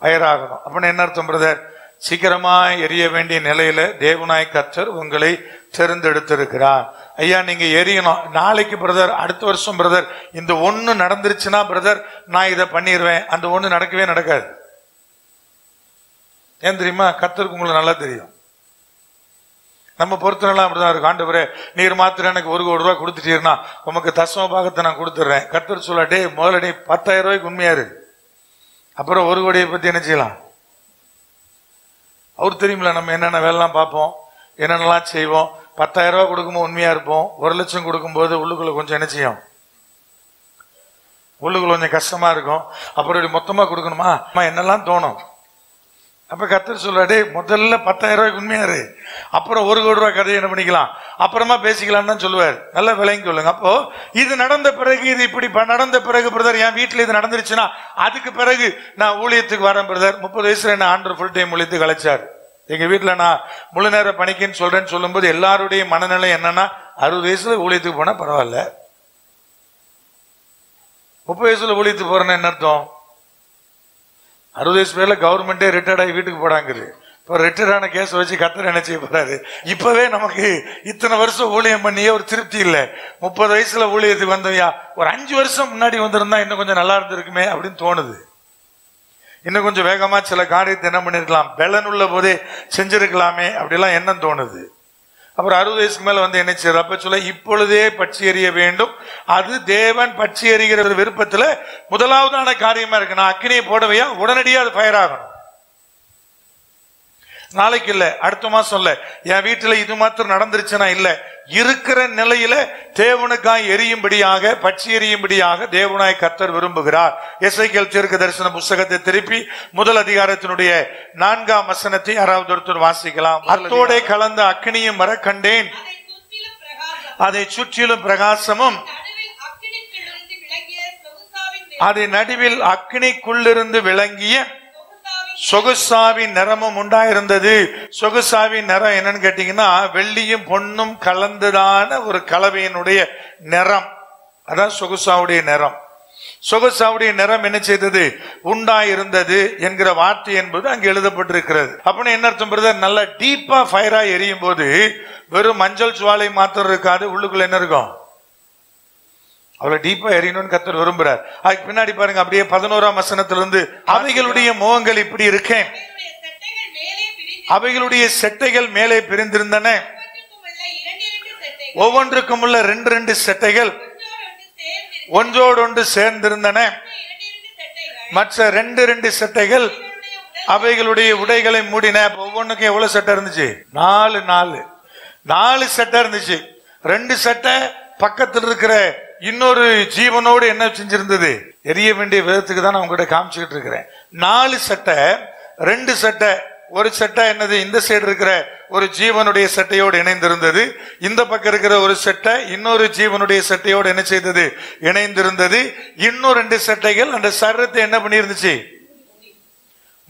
ஃபயராகணும். அப்படின்னு என்ன அர்த்தம் பிரதர்? சீக்கிரமா எரிய வேண்டிய நிலையில தேவனாய் கர்த்தர் உங்களை தெரிந்தெடுத்திருக்கிறார். ஐயா நீங்க எரியணும். நாளைக்கு பிரதர், அடுத்த வருஷம் பிரதர், இந்த ஒண்ணு நடந்துருச்சுன்னா பிரதர் நான் இதை பண்ணிடுவேன். அந்த ஒண்ணு நடக்கவே நடக்காது. ஏன் தெரியுமா? கர்த்தருக்கு உங்களுக்கு நல்லா தெரியும். நம்ம பொறுத்தவரெல்லாம் அப்படிதான் இருக்கு. ஆண்டவரே நீர் மாத்திரம் எனக்கு 1 கோடி ரூபாய் கொடுத்துட்டீர்னா உமக்கு தசம பாகத்தை நான் கொடுத்துட்றேன். கர்த்தர் சொல்ல, டே முதல்ல 10,000 ரூபாய்க்கு உண்மையா இருக்கு, அப்புறம் 1 கோடியை பத்தி என்ன செய்யலாம். அவர் தெரியுமில்ல நம்ம என்னென்ன வேலைலாம் பார்ப்போம், என்னென்னலாம் செய்வோம். 10,000 ரூபாய் கொடுக்கும்போது உண்மையா இருப்போம். 1 லட்சம் கொடுக்கும்போது உள்ளுக்குள்ள கொஞ்சம் என்ன செய்யும், உள்ளுக்குள்ள கொஞ்சம் கஷ்டமா இருக்கும். அப்புறம் மொத்தமா கொடுக்கணுமா என்னெல்லாம் தோணும். அப்ப கர்த்தர் சொல்றாடே முதல்ல 10,000 ரூபாய்க்கு உண்மையாரு, அப்புறம் 1 கோடி ரூபாய் கதையை என்ன பண்ணிக்கலாம், அப்புறமா பேசிக்கலாம்னு தான் சொல்லுவார். நல்லா விளங்கி சொல்லுங்க. அப்போ இது நடந்த பிறகு, இது இப்படி நடந்த பிறகு பிரதர் என் வீட்டுல இது நடந்துருச்சுன்னா அதுக்கு பிறகு நான் ஊழியத்துக்கு வரேன் பிரதர். 30 வயசுல என்ன ஆண்டவர் ஃபுல் டைம் ஊழியத்துக்கு அழைச்சாரு. எங்க வீட்டுல நான் முழு நேர பணிக்குன்னு சொல்றேன்னு சொல்லும்போது எல்லாருடைய மனநிலை என்னன்னா, 60 வயசுல ஊழியத்துக்கு போனா பரவாயில்ல, 30 வயசுல ஊழியத்துக்கு போறேன்னு என்ன அர்த்தம்? 60 வயசு பேர்ல கவர்மெண்டே ரிட்டையர்ட் ஆகி வீட்டுக்கு போடாங்குது. இப்போ ரிட்டையர்டான கேஸ் வச்சு கர்த்தர் என்ன செய்ய போறாரு? இப்பவே நமக்கு இத்தனை வருஷம் ஊழியம் பண்ணியே ஒரு திருப்தி இல்லை. 30 வயசுல ஊழியத்துக்கு வந்தவையா, ஒரு 5 வருஷம் முன்னாடி வந்திருந்தா இன்னும் கொஞ்சம் நல்லா இருந்திருக்குமே அப்படின்னு தோணுது. இன்னும் கொஞ்சம் வேகமா சில காரியத்தை என்ன பண்ணிருக்கலாம், பலன் உள்ள போதே செஞ்சிருக்கலாமே அப்படிலாம் என்ன தோணுது. அப்புறம் 60 வயசுக்கு மேல வந்து என்ன செய்யறது? அப்ப சொல்ல இப்பொழுதே பற்றி எறிய வேண்டும். அது தேவன் பற்றி எறிகிற விருப்பத்துல முதலாவதான காரியமா இருக்கு. நான் அக்கினியை போடவையா, உடனடியாக அது ஃபயர் ஆகணும். நாளைக்கு இல்ல, அடுத்த மாசம் இல்ல, என் வீட்டுல இது மாத்திரம் நடந்துருச்சுன்னா இல்ல, இருக்கிற நிலையில தேவனுக்காய் எரியும்படியாக, பற்றி எரியும்படியாக தேவனாய் கர்த்தர் விரும்புகிறார். எசேக்கியேல் தீர்க்க தரிசன புஸ்தகத்தை திருப்பி முதல் அதிகாரத்தினுடைய 4ஆம் வசனத்தை யாராவது ஒருத்தர் வாசிக்கலாம். அத்தோட கலந்த அக்கினியும் வர கண்டேன், அதை சுற்றிலும் பிரகாசமும், அதை நடுவில் அக்கினிக்குள்ளிருந்து விளங்கிய சொகுசாவின் நிறமும் உண்டாயிருந்தது. சொகுசாவின் நிறம் என்னன்னு கேட்டீங்கன்னா, வெள்ளியும் பொன்னும் கலந்ததான ஒரு கலவையினுடைய நிறம். அதான் சொகுசாவுடைய நிறம். சொகுசாவுடைய நிறம் என்ன செய்தது? உண்டாயிருந்தது என்கிற வார்த்தை என்பது அங்கு எழுதப்பட்டிருக்கிறது. அப்படின்னு என்ன அர்த்தம்? நல்ல டீப்பா ஃபயரா எரியும் போது வெறும் மஞ்சள் சுவாலை மாத்திரம் இருக்காது, உள்ளுக்குள்ள என்ன இருக்கும்? அவ்வளவு டீப்பா எரியணும்னு கர்த்தர் விரும்புறார். அதுக்கு பின்னாடி பாருங்க, அப்படியே 11ஆம் வசனத்திலிருந்து, அவைகளுடைய முகங்கள் இப்படி இருக்கேன், அவைகளுடைய செட்டைகள் மேலே பிரிந்திருந்தன, ஒவ்வொன்றுக்கும் உள்ள 2 செட்டைகள் ஒன்றோடொன்று சேர்ந்திருந்தன, மற்ற 2 செட்டைகள் அவைகளுடைய உடைகளை மூடின. ஒவ்வொன்றுக்கும் எவ்வளவு சட்டை இருந்துச்சு? 4 சட்டை இருந்துச்சு. 2 சட்டை பக்கத்தில் இருக்கிற இன்னொரு ஜீவனோடு என்ன செஞ்சிருந்தது? எரிய வேண்டிய விதத்துக்கு தான் நான் உங்ககிட்ட காமிச்சுக்கிட்டு இருக்கிறேன். 4 சட்டை, 2 சட்டை. ஒரு சட்டை என்னது? இந்த சைடு இருக்கிற ஒரு ஜீவனுடைய சட்டையோடு இணைந்திருந்தது. இந்த பக்கம் இருக்கிற ஒரு சட்டை இன்னொரு ஜீவனுடைய சட்டையோடு என்ன செய்தது? இணைந்திருந்தது. இன்னும் 2 சட்டைகள் அந்த சரீரத்தை என்ன பண்ணி இருந்துச்சு?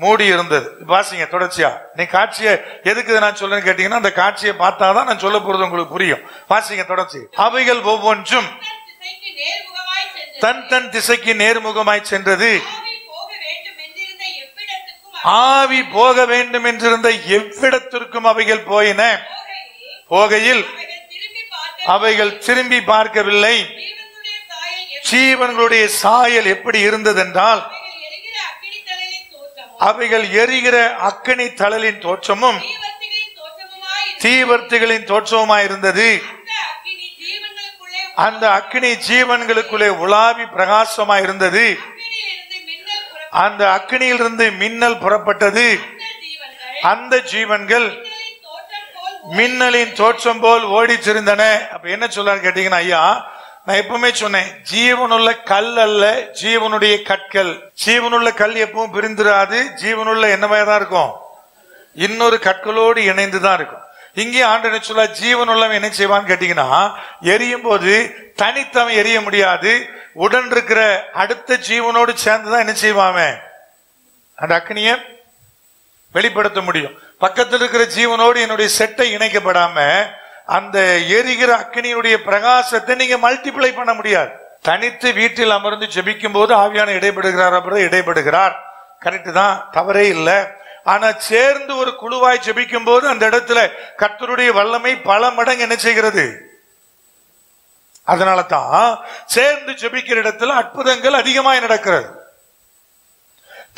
மூடி இருந்தது. வாசிங்க தொடர்ச்சியா. நீ காட்சியை எதுக்கு நான் சொல்றேன்னு கேட்டீங்கன்னா, அந்த காட்சியை பார்த்தாதான் நான் சொல்ல போறது உங்களுக்கு புரியும். வாசிங்க தொடர்ச்சி. அவைகள் ஒவ்வொன்றும் தன் தன் திசைக்கு நேர்முகமாய் சென்றது. ஆவி போக வேண்டும் என்றிருந்த எவ்விடத்திற்கும் அவைகள் போயின. போகையில் அவைகள் திரும்பி பார்க்கவில்லை. ஜீவன்களுடைய சாயல் எப்படி இருந்ததென்றால், அவைகள் எரிகிற அக்கினி தழலின் தோற்றமும் தீவர்த்திகளின் தோற்றமுமாய் இருந்தது. அந்த அக்கினி ஜீவன்களுக்குள்ளே உலாவி பிரகாசமாய் இருந்தது. அந்த அக்கினியிலிருந்து மின்னல் புறப்பட்டது. அந்த ஜீவன்கள் மின்னலின் தோற்றம் போல் ஓடி திரிந்தன. அப்ப என்ன சொல்றாரு கேட்டீங்கன்னா, ஐயா நான் எப்பவுமே சொன்னேன், ஜீவனுள்ள கல் அல்ல, ஜீவனுடைய கற்கள். ஜீவனுள்ள கல் எப்பவும் பிரிந்துராது. ஜீவனுள்ள என்னவாதான் இருக்கும்? இன்னொரு கற்களோடு இணைந்துதான் இருக்கும். இங்கே ஆண்டவன் சொல்ல, ஜீவனுள்ளவன் என்ன செய்வான்னு கேட்டீங்கன்னா, எரியும் போது தனித்தவன் எரிய முடியாது. உடன் இருக்கிற அடுத்த ஜீவனோடு சேர்ந்துதான் என்ன செய்வான்? அந்த அக்னியை வெளிப்படுத்த முடியும். பக்கத்தில் இருக்கிற ஜீவனோடு என்னுடைய செட்டை இணைக்கப்படாம அந்த எரிகிற அக்னியினுடைய பிரகாசத்தை நீங்க மல்டிப்ளை பண்ண முடியாது. தனித்து வீட்டில் அமர்ந்து ஜெபிக்கும் போது ஆவியான இடைபடுகிறார், அப்புறம் இடைபடுகிறார், கரெக்ட் தான், தவறே இல்லை. ஆனா சேர்ந்து ஒரு குழுவாய் ஜெபிக்கும் போது அந்த இடத்துல கர்த்தருடைய வல்லமை பல மடங்கு என்ன செய்கிறது? அதனால தான் சேர்ந்து ஜெபிக்கிற இடத்துல அற்புதங்கள் அதிகமாய் நடக்கிறது.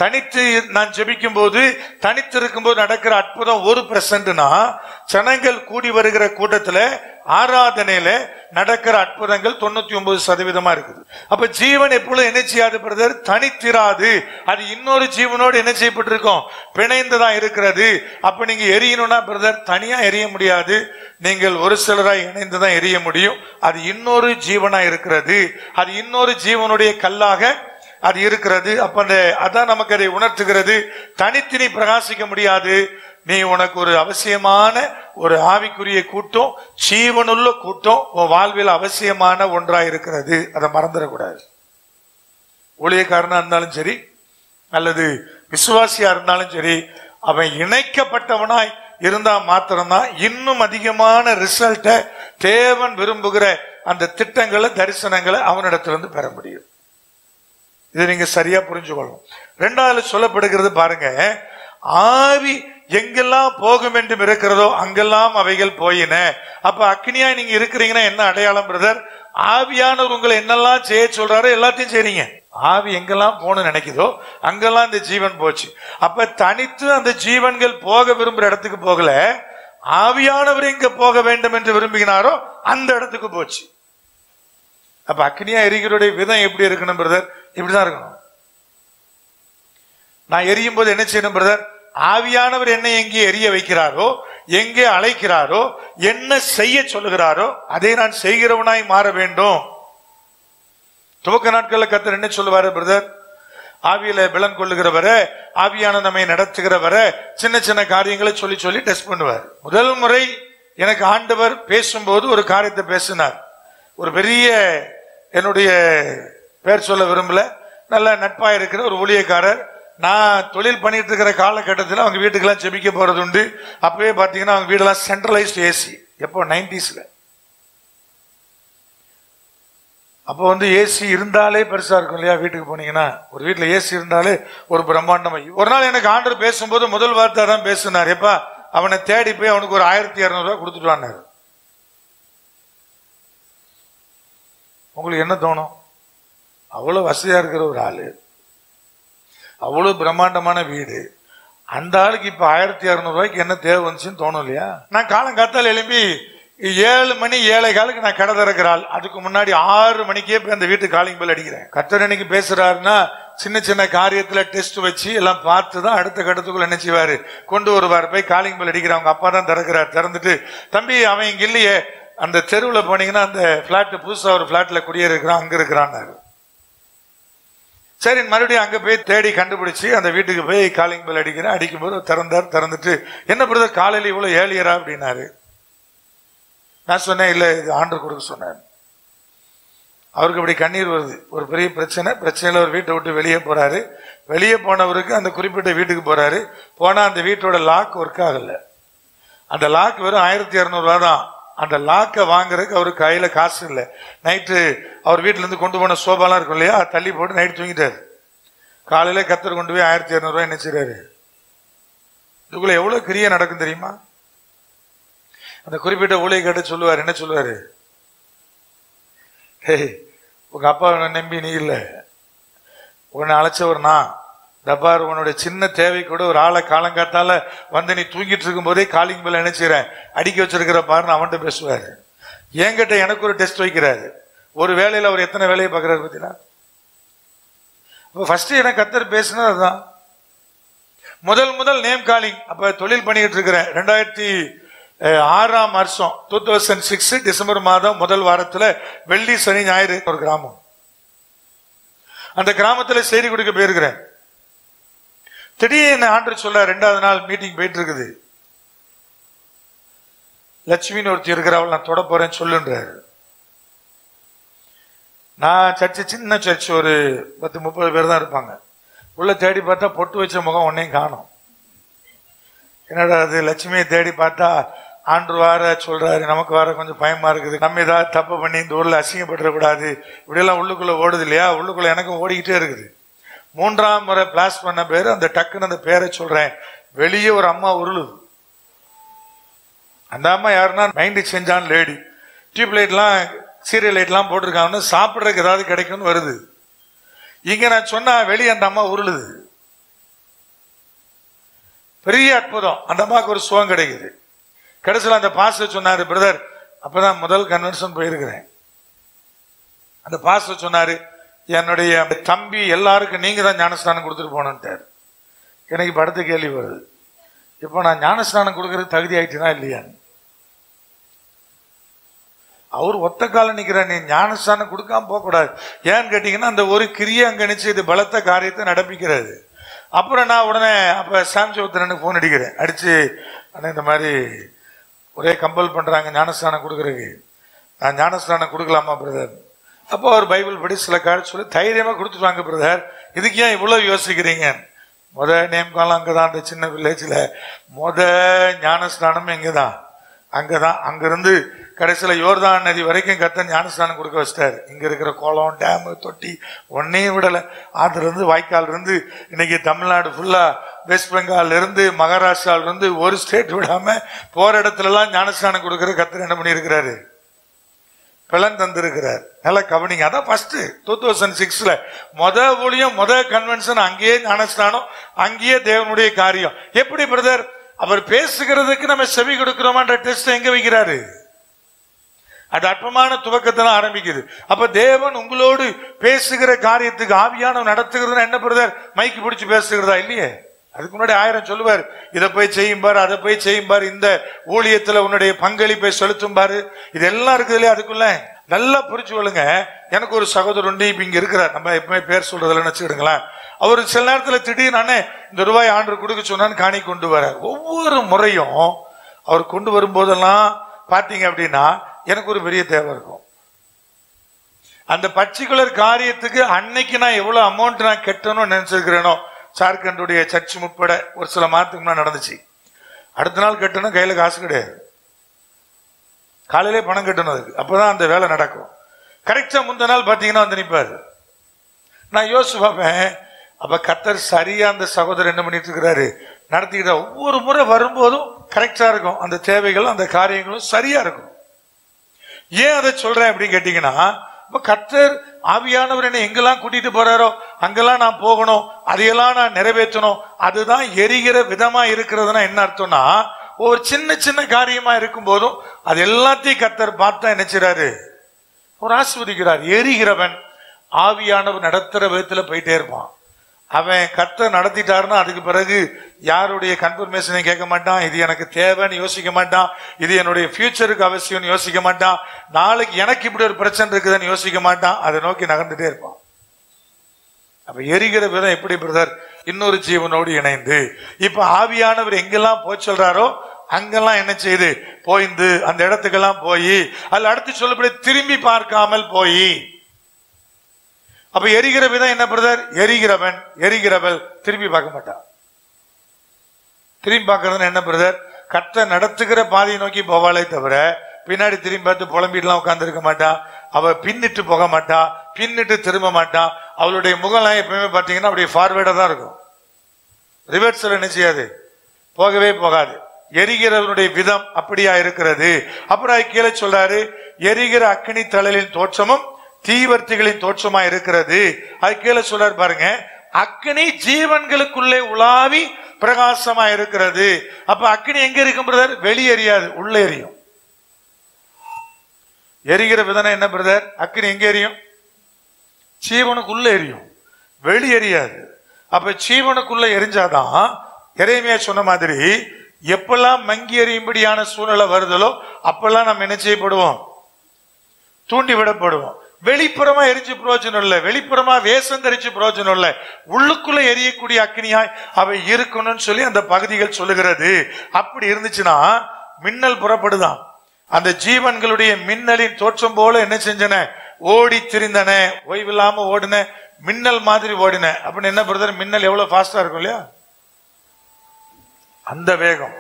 தனித்து நான் ஜெபிக்கும் போது, தனித்து இருக்கும் போது நடக்கிற அற்புதம் 1%னா, ஜனங்கள் கூடி வருகிற கூட்டத்துல ஆராதனையில நடக்கிற அற்புதங்கள் 99% இருக்குது. அப்ப ஜீவன் எப்பொழுது என்ன செய்யாது பிரதர்? தனித்திராது. அது இன்னொரு ஜீவனோடு என்ன செய்யப்பட்டிருக்கும்? பிணைந்துதான் இருக்கிறது. அப்ப நீங்க எரியணும்னா பிரதர் தனியா எரிய முடியாது. நீங்கள் ஒரு சிலராய் இணைந்துதான் எரிய முடியும். அது இன்னொரு ஜீவனா இருக்கிறது. அது இன்னொரு ஜீவனுடைய கல்லாக அது இருக்கிறது. அப்ப அதான் நமக்கு அதை உணர்த்துகிறது. தனித்து நீ பிரகாசிக்க முடியாது. நீ உனக்கு ஒரு அவசியமான ஒரு ஆவிக்குரிய கூட்டம், ஜீவனுள்ள கூட்டம் உன் வாழ்வில் அவசியமான ஒன்றாய் இருக்கிறது. அதை மறந்துடக்கூடாது. ஊழியக்காரனா இருந்தாலும் சரி, அல்லது விசுவாசியா இருந்தாலும் சரி, அவன் இணைக்கப்பட்டவனாய் இருந்தா மாத்திரம்தான் இன்னும் அதிகமான ரிசல்ட்டை, தேவன் விரும்புகிற அந்த திட்டங்களை, தரிசனங்களை அவனிடத்திலிருந்து பெற முடியும். இதை நீங்க சரியா புரிஞ்சுக்கணும். 2வது சொல்லப்படுகிறது பாருங்க, ஆவி எங்கெல்லாம் போகும் என்று இருக்கிறதோ அங்கெல்லாம் அவைகள் போயின. அப்ப அக்னியா நீங்க இருக்கிறீங்கன்னா என்ன அடையாளம் பிரதர்? ஆவியானவர் உங்களை என்னெல்லாம் செய்ய சொல்றாரோ எல்லாத்தையும் செய்றீங்க. ஆவி எங்கெல்லாம் போகணும்னு நினைக்குதோ அங்கெல்லாம் இந்த ஜீவன் போச்சு. அப்ப தனித்து அந்த ஜீவன்கள் போக விரும்புற இடத்துக்கு போகல, ஆவியானவர் எங்க போக வேண்டும் என்று விரும்பினாரோ அந்த இடத்துக்கு போச்சு. அப்ப அக்னியா எரிகிறோடைய விதம் எப்படி இருக்கணும் பிரதர்? இப்படிதான் இருக்கணும். நான் எரியும் போது என்ன செய்யணும் பிரதர்? ஆவியானவர் என்னை எங்கே எரிய வைக்கிறாரோ, எங்கே அழைக்கிறாரோ, என்ன செய்ய சொல்லுகிறாரோ அதை நான் செய்கிறவனாய் மாற வேண்டும். துவக்க நாட்கள்ல கர்த்தர் என்ன சொல்லுவாரு பிரதர்? ஆவியில பலன் கொள்ளுகிறவர, ஆவியான நம்மை நடத்துகிறவர சின்ன சின்ன காரியங்களை சொல்லி சொல்லி டெஸ்ட் பண்ணுவார். முதல் முறை எனக்கு ஆண்டவர் பேசும்போது ஒரு காரியத்தை பேசினார். ஒரு பெரிய, என்னுடைய பேர் சொல்ல விரும்பல, நல்ல நட்பா இருக்கிற ஒரு ஊழியக்காரர். நான் தொழில் பண்ணிட்டு இருக்கிற காலகட்டத்தில் அவங்க வீட்டுக்கெல்லாம் செபிக்க போறது உண்டு. அப்பவே பாத்தீங்கன்னா அவங்க வீடெல்லாம் சென்ட்ரலைஸ்ட் ஏசி. எப்போ? 90s. அப்போ ஏசி இருந்தாலே பெருசா இருக்கும் இல்லையா? வீட்டுக்கு போனீங்கன்னா ஒரு வீட்டுல ஏசி இருந்தாலே ஒரு பிரம்மாண்டமா. ஒரு நாள் எனக்கு ஆண்டவர் பேசும்போது முதல் வார்த்தை தான் பேசினார். எப்பா, அவனை தேடி போய் அவனுக்கு ஒரு 1200 ரூபாய் கொடுத்துட்டு வானாரு. உங்களுக்கு என்ன தோணும்? அவ்வளவு வசதியா இருக்கிற ஒரு ஆளு, அவ்வளவு பிரம்மாண்டமான வீடு, அந்த ஆளுக்கு இப்ப 1200 ரூபாய்க்கு என்ன தேவை வந்துச்சுன்னு தோணும் இல்லையா? நான் காலங்காத்தால் எழும்பி 7 மணி 7:15 நான் கடை திறக்கிறாள். அதுக்கு முன்னாடி 6 மணிக்கே போய் அந்த வீட்டு காலிங் பெல் அடிக்கிறேன். கர்த்தர் இன்னைக்கு பேசுறாருன்னா சின்ன சின்ன காரியத்துல டெஸ்ட் வச்சு எல்லாம் பார்த்து தான் அடுத்த கட்டத்துக்குள்ள என்ன செய்வாரு, கொண்டு வருவார். போய் காலிங் பெல் அடிக்கிற அவங்க அப்பா தான் திறக்கிறார். திறந்துட்டு, தம்பி அவன் இங்க இல்லையே, அந்த தெருவில் போனீங்கன்னா அந்த பிளாட், புதுசா ஒரு பிளாட்ல குடியேறிக்கிறான், அங்க இருக்கிறான். சரி, மறுபடியும் அங்க போய் தேடி கண்டுபிடிச்சு அந்த வீட்டுக்கு போய் காலிங் பெல் அடிக்கிறேன். அடிக்கும்போது திறந்தார். திறந்துட்டு, என்ன பிரதர் காலையில இவ்வளவு ஏழியரா அப்படின்னாரு. நான் சொன்னேன், இல்ல இது ஆண்டவர் கொடுக்க சொன்னார். அவருக்கு அப்படி கண்ணீர் வருது. ஒரு பெரிய பிரச்சனையில ஒரு வீட்டை விட்டு வெளியே போறாரு. வெளியே போனவருக்கு அந்த குறிப்பிட்ட வீட்டுக்கு போறாரு. போனா அந்த வீட்டோட லாக் ஒர்க் ஆகல. அந்த லாக் வெறும் 1200 ரூபா தான். அந்த லாக்கை வாங்குறதுக்கு அவருக்கு கையில காசு இல்லை. நைட்டு அவர் வீட்டுல இருந்து கொண்டு போன சோபாலாம் இருக்கும் இல்லையா, தள்ளி போட்டு நைட்டு தூங்கிட்டாரு. காலையில கர்த்தர் கொண்டு போய் 1200 ரூபாய் என்ன செய்றாரு. இதுக்குள்ள எவ்வளவு கிரியை நடக்கும் தெரியுமா? அந்த குறிப்பிட்ட ஊழியர்கிட்ட சொல்லுவார், என்ன சொல்லுவாரு, உங்க அப்பா நம்பி நீ இல்ல, உன்னை அழைச்சவர் நான். டப்பார், உன்னுடைய சின்ன தேவை கூட ஒரு ஆளை காலங்காத்தால வந்து நீ தூங்கிட்டு இருக்கும் போதே காலிங் பெல் நினைச்சிறேன் அடிக்க வச்சிருக்கிற பாருன்னு அவன்கிட்ட பேசுவாரு. என்கிட்ட எனக்கு ஒரு டெஸ்ட் வைக்கிறாரு. ஒரு வேலையில அவர் எத்தனை வேலையை பார்க்கிறாரு பார்த்தீங்களா? ஃபர்ஸ்ட் எனக்கு கர்த்தர் பேசுனது அதுதான். முதல் நேம் காலிங். அப்ப தொழில் பண்ணிட்டு இருக்கிறேன். 2006 வருஷம் 2006 டிசம்பர் மாதம் முதல் வாரத்துல வெள்ளி சனி ஞாயிறு ஒரு கிராமம். அந்த கிராமத்துல செய்தி கொடுக்க போயிருக்கிறேன். திடீர்னு ஆண்டவர் சொல்ல, 2வது நாள் மீட்டிங் போயிட்டு இருக்குது. லட்சுமின்னு ஒருத்தி இருக்கிறவள், நான் தொட போறேன்னு சொல்லுன்றாரு. நான் சர்ச்சு, சின்ன சர்ச், ஒரு 10-30 பேர் தான் இருப்பாங்க. உள்ள தேடி பார்த்தா பொட்டு வச்ச முகம் ஒன்னையும் காணும். என்னடா அது, லட்சுமியை தேடி பார்த்தா ஆண்டு வார சொல்றாரு. நமக்கு வர கொஞ்சம் பயமா இருக்குது. நம்ம ஏதாவது தப்பு பண்ணி இந்த ஊர்ல அசிங்கப்பட்டுறக்கூடாது, இப்படியெல்லாம் உள்ளுக்குள்ள ஓடுது இல்லையா? உள்ளுக்குள்ள எனக்கும் ஓடிக்கிட்டே இருக்குது. 3ஆம் முறை பிளாஸ் பண்ண பேரு, அந்த டக்குன்னு அந்த பேரை சொல்றேன். வெளியே ஒரு அம்மா உருளுது. அந்த அம்மா யாருன்னா மைண்ட் செஞ்சான் லேடி. டியூப் லைட்லாம், சீரியல் லைட்லாம் போட்டிருக்காங்கன்னு சாப்பிட்றதுக்கு ஏதாவது கிடைக்கும்னு வருது. இங்க நான் சொன்னா வெளியே அந்த அம்மா உருளுது. பெரிய அற்புதம். அந்த அம்மாவுக்கு ஒரு சுகம் கிடைக்குது. கடைசியில் அந்த பாஸ்டர் சொன்னாரு, பிரதர், அப்பதான் முதல் கன்வென்ஷன் போயிருக்கிறேன். அந்த பாஸ்டர் சொன்னாரு, என்னுடைய தம்பி எல்லாருக்கும் நீங்க தான் ஞானஸ்தானம் கொடுத்துட்டு போனோன்ட்டார். எனக்கு இப்ப அடுத்த கேள்வி வருது, இப்போ நான் ஞானஸ்தானம் கொடுக்கறது தகுதி ஆயிட்டுனா இல்லையான்னு. அவர் ஒத்த காலம் நிக்கிறார், நீ ஞானஸ்தானம் கொடுக்காம போக கூடாது. ஏன்னு கேட்டீங்கன்னா அந்த ஒரு கிரியை அங்க நினைச்சு இது பலத்த காரியத்தை நடப்பிக்கிறது. அப்புறம் நான் உடனே அப்ப சாம்சோத்திரனுக்கு போன் அடிக்கிறேன். அடிச்சு, ஆனா இந்த மாதிரி ஒரே கம்பல் பண்றாங்க ஞானஸ்தானம் கொடுக்கறதுக்கு, நான் ஞானஸ்தானம் கொடுக்கலாமா பிரதர்? அப்போ அவர் பைபிள் படி சில காரியம் சொல்லி தைரியமா கொடுத்துருவாங்க. பிரதர், இதுக்கு ஏன் இவ்வளவு யோசிக்கிறீங்க? நேம் காலம் அங்கதான், அந்த சின்ன வில்லேஜ்ல ஞானஸ்தானம் எங்கதான், அங்கதான். அங்கிருந்து கடைசியில யோர்தான் நதி வரைக்கும் கர்த்தர் ஞானஸ்தானம் கொடுக்க வச்சிட்டாரு. இங்க இருக்கிற குளம், டேம், தொட்டி ஒன்னையும் விடல. ஆத்துல இருந்து, வாய்க்கால் இருந்து, இன்னைக்கு தமிழ்நாடு ஃபுல்லா, வெஸ்ட் பெங்கால் இருந்து, மகாராஷ்டிரால இருந்து ஒரு ஸ்டேட் விடாம போற இடத்துல எல்லாம் ஞானஸ்தானம் கொடுக்கிற கர்த்தர் என்ன பண்ணி இருக்கிறாரு, பலன் தந்திருக்கிறார். நல்லா கவனிங்க. அதான் ஃபர்ஸ்ட் 2006 ஊழியம், கன்வென்ஷன், அங்கேயே ஞானஸ்தானம், அங்கேயே தேவனுடைய காரியம். எப்படி பிரதர்? அவர் பேசுகிறதுக்கு நம்ம செவி கொடுக்கிறோமான்ற டெஸ்ட் எங்க வைக்கிறாரு? அது அற்பமான துவக்கத்துல ஆரம்பிக்குது. அப்ப தேவன் உங்களோடு பேசுகிற காரியத்துக்கு ஆவியானவர் நடத்துகிறதுனா என்ன பிரதர்? மைக்கு பிடிச்சு பேசுகிறதா? இல்லையே. அதுக்கு முன்னாடி 1000 சொல்லுவார், இதை போய் செய்யும்பார், அதை போய் செய்யும்பார், இந்த ஊழியத்துல உன்னுடைய பங்களிப்பை செலுத்தும்பாரு. இதெல்லாம் இருக்குது இல்லையா? அதுக்குள்ள நல்லா புரிச்சு கொள்ளுங்க. எனக்கு ஒரு சகோதரர் உண்டு, இப்ப இங்க இருக்கிறார், நம்ம எப்பவுமே பேர் சொல்றதுல நினைச்சுக்கிடுங்களேன். அவர் சில நேரத்துல திடீர்னு இந்த ரூபாய் ஆண்டு கொடுக்க சொன்னான்னு காணி கொண்டு வர. ஒவ்வொரு முறையும் அவர் கொண்டு வரும்போதெல்லாம் பாத்தீங்க அப்படின்னா எனக்கு ஒரு பெரிய தேவை இருக்கும். அந்த பர்டிகுலர் காரியத்துக்கு அன்னைக்கு நான் எவ்வளவு அமௌண்ட் நான் கட்டணும்னு நினைச்சிருக்கிறேனோ, ஜார்க்கண்டுடைய சர்ச் உட்பட ஒரு சில மாதத்துக்கு முன்னாடி நடந்துச்சு. அடுத்த நாள் கட்டணும், கையில காசு கிடையாது, காலையிலே பணம் கட்டணும். அதுக்கு அப்பதான் அந்த வேலை நடக்கும். கரெக்டா முந்தின நாள் பாத்தீங்கன்னா வந்து நிற்பாரு. நான் யோசிச்சு பார்ப்பேன், அப்ப கர்த்தர் சரியா அந்த சகோதரர் என்ன பண்ணிட்டு இருக்கிறாரு, நடத்திக்கிட்ட. ஒவ்வொரு முறை வரும்போதும் கரெக்டா இருக்கும், அந்த தேவைகளும் அந்த காரியங்களும் சரியா இருக்கும். ஏன் அதை சொல்றேன் அப்படின்னு கேட்டீங்கன்னா, கர்த்தர் ஆவியானவர் என்ன எங்கெல்லாம் கூட்டிட்டு போறாரோ அங்கெல்லாம் நான் போகணும், அதையெல்லாம் நான் நிறைவேற்றணும். அதுதான் எரிகிற விதமா இருக்கிறதுனா என்ன அர்த்தம்னா, ஒரு சின்ன சின்ன காரியமா இருக்கும் போதும் அது எல்லாத்தையும் கர்த்தர் பார்த்தா நினைச்சாரு, ஒரு ஆசீர்வதிக்கிறார். எரிகிறவன் ஆவியானவர் நடத்துற விதத்துல போயிட்டே இருப்பான். அவன் கர்த்தர் நடத்திட்டாருன்னா அதுக்கு பிறகு யாருடைய கன்ஃபர்மேஷனை கேட்க மாட்டான், இது எனக்கு தேவைன்னு யோசிக்க மாட்டான், இது என்னுடைய ஃபியூச்சருக்கு அவசியம்னு யோசிக்க மாட்டான், நாளைக்கு எனக்கு இப்படி ஒரு பிரச்சனை இருக்குதுன்னு யோசிக்க மாட்டான். அதை நோக்கி நகர்ந்துட்டே இருப்பான். அப்ப எரிகிற விதம் எப்படி பிரதர்? இன்னொரு ஜீவனோடு இணைந்து. இப்ப ஆவியானவர் எங்கெல்லாம் போய் சொல்றாரோ அங்கெல்லாம் என்ன செய்து போயிந்து அந்த இடத்துக்கெல்லாம் போய், அதுல அடுத்து சொல்லப்படி திரும்பி பார்க்காமல் போய். அப்ப எரிகிற விதம் என்ன பிரதர்? எரிகிறவன் எரிகிறவள் திரும்பி பார்க்க மாட்டான். திரும்பி பார்க்கறது என்ன பிரதர்? கர்த்தர் நடத்துகிற பாதையை நோக்கி போவாளே தவிர பின்னாடி திரும்பி பார்த்து புலம்பிட்டுலாம் உட்கார்ந்து இருக்க மாட்டான். அவ பின்னிட்டு போக மாட்டா, பின்னிட்டு திரும்ப மாட்டான். அவளுடைய முகம்லாம் எப்பவுமே பார்த்தீங்கன்னா அப்படியே ஃபார்வேர்டா தான் இருக்கும், ரிவர்ஸ்ல என்ன செய்யாது, போகவே போகாது. எரிகிறவனுடைய விதம் அப்படியா இருக்கிறது. அப்புறம் கீழே சொல்றாரு, எரிகிற அக்கினி தழலின் தோற்றமும் தீவர்த்திகளின் தோற்றமா இருக்கிறது. அது கீழே சொல்றாரு பாருங்க, அக்கினி ஜீவன்களுக்குள்ளே உலாவி பிரகாசமா இருக்கிறது. அப்ப அக்கினி எங்க இருக்கும் பிரதர்? வெளியேறியாது, உள்ள எரியும். எரிகிற விதனை என்ன பிரதர்? அக்கினி எங்க எரியும்? ஜீவனுக்குள்ள எரியும், வெளியேறியாது. அப்ப ஜீவனுக்குள்ள எரிஞ்சாதான் எரேமியா சொன்ன மாதிரி எப்பெல்லாம் மங்கி எறியும்படியான சூழ்நிலை வருதலோ அப்பெல்லாம் நம்ம என்ன செய்யப்படுவோம்? தூண்டி விடப்படுவோம். வெளிப்புறமா எரிஞ்சு பிரயோஜனம் இல்லை, வெளிப்புறமா வேஷம் தரிச்சு பிரயோஜனம் இல்லை, உள்ளுக்குள்ள எரியக்கூடிய அக்னியாய் அவை இருக்கணும்னு சொல்லி அந்த பகுதிகள் சொல்லுகிறது. அப்படி இருந்துச்சுன்னா மின்னல் புறப்படுதான். அந்த ஜீவன்களுடைய மின்னலின் தோற்றம் போல என்ன செஞ்சன? ஓடி திரிந்தன, ஓய்வில்லாம ஓடின, மின்னல் மாதிரி ஓடின. அப்படின்னு என்ன பிரதர்? மின்னல் எவ்வளவு ஃபாஸ்டா இருக்கும் இல்லையா? அந்த வேகம்.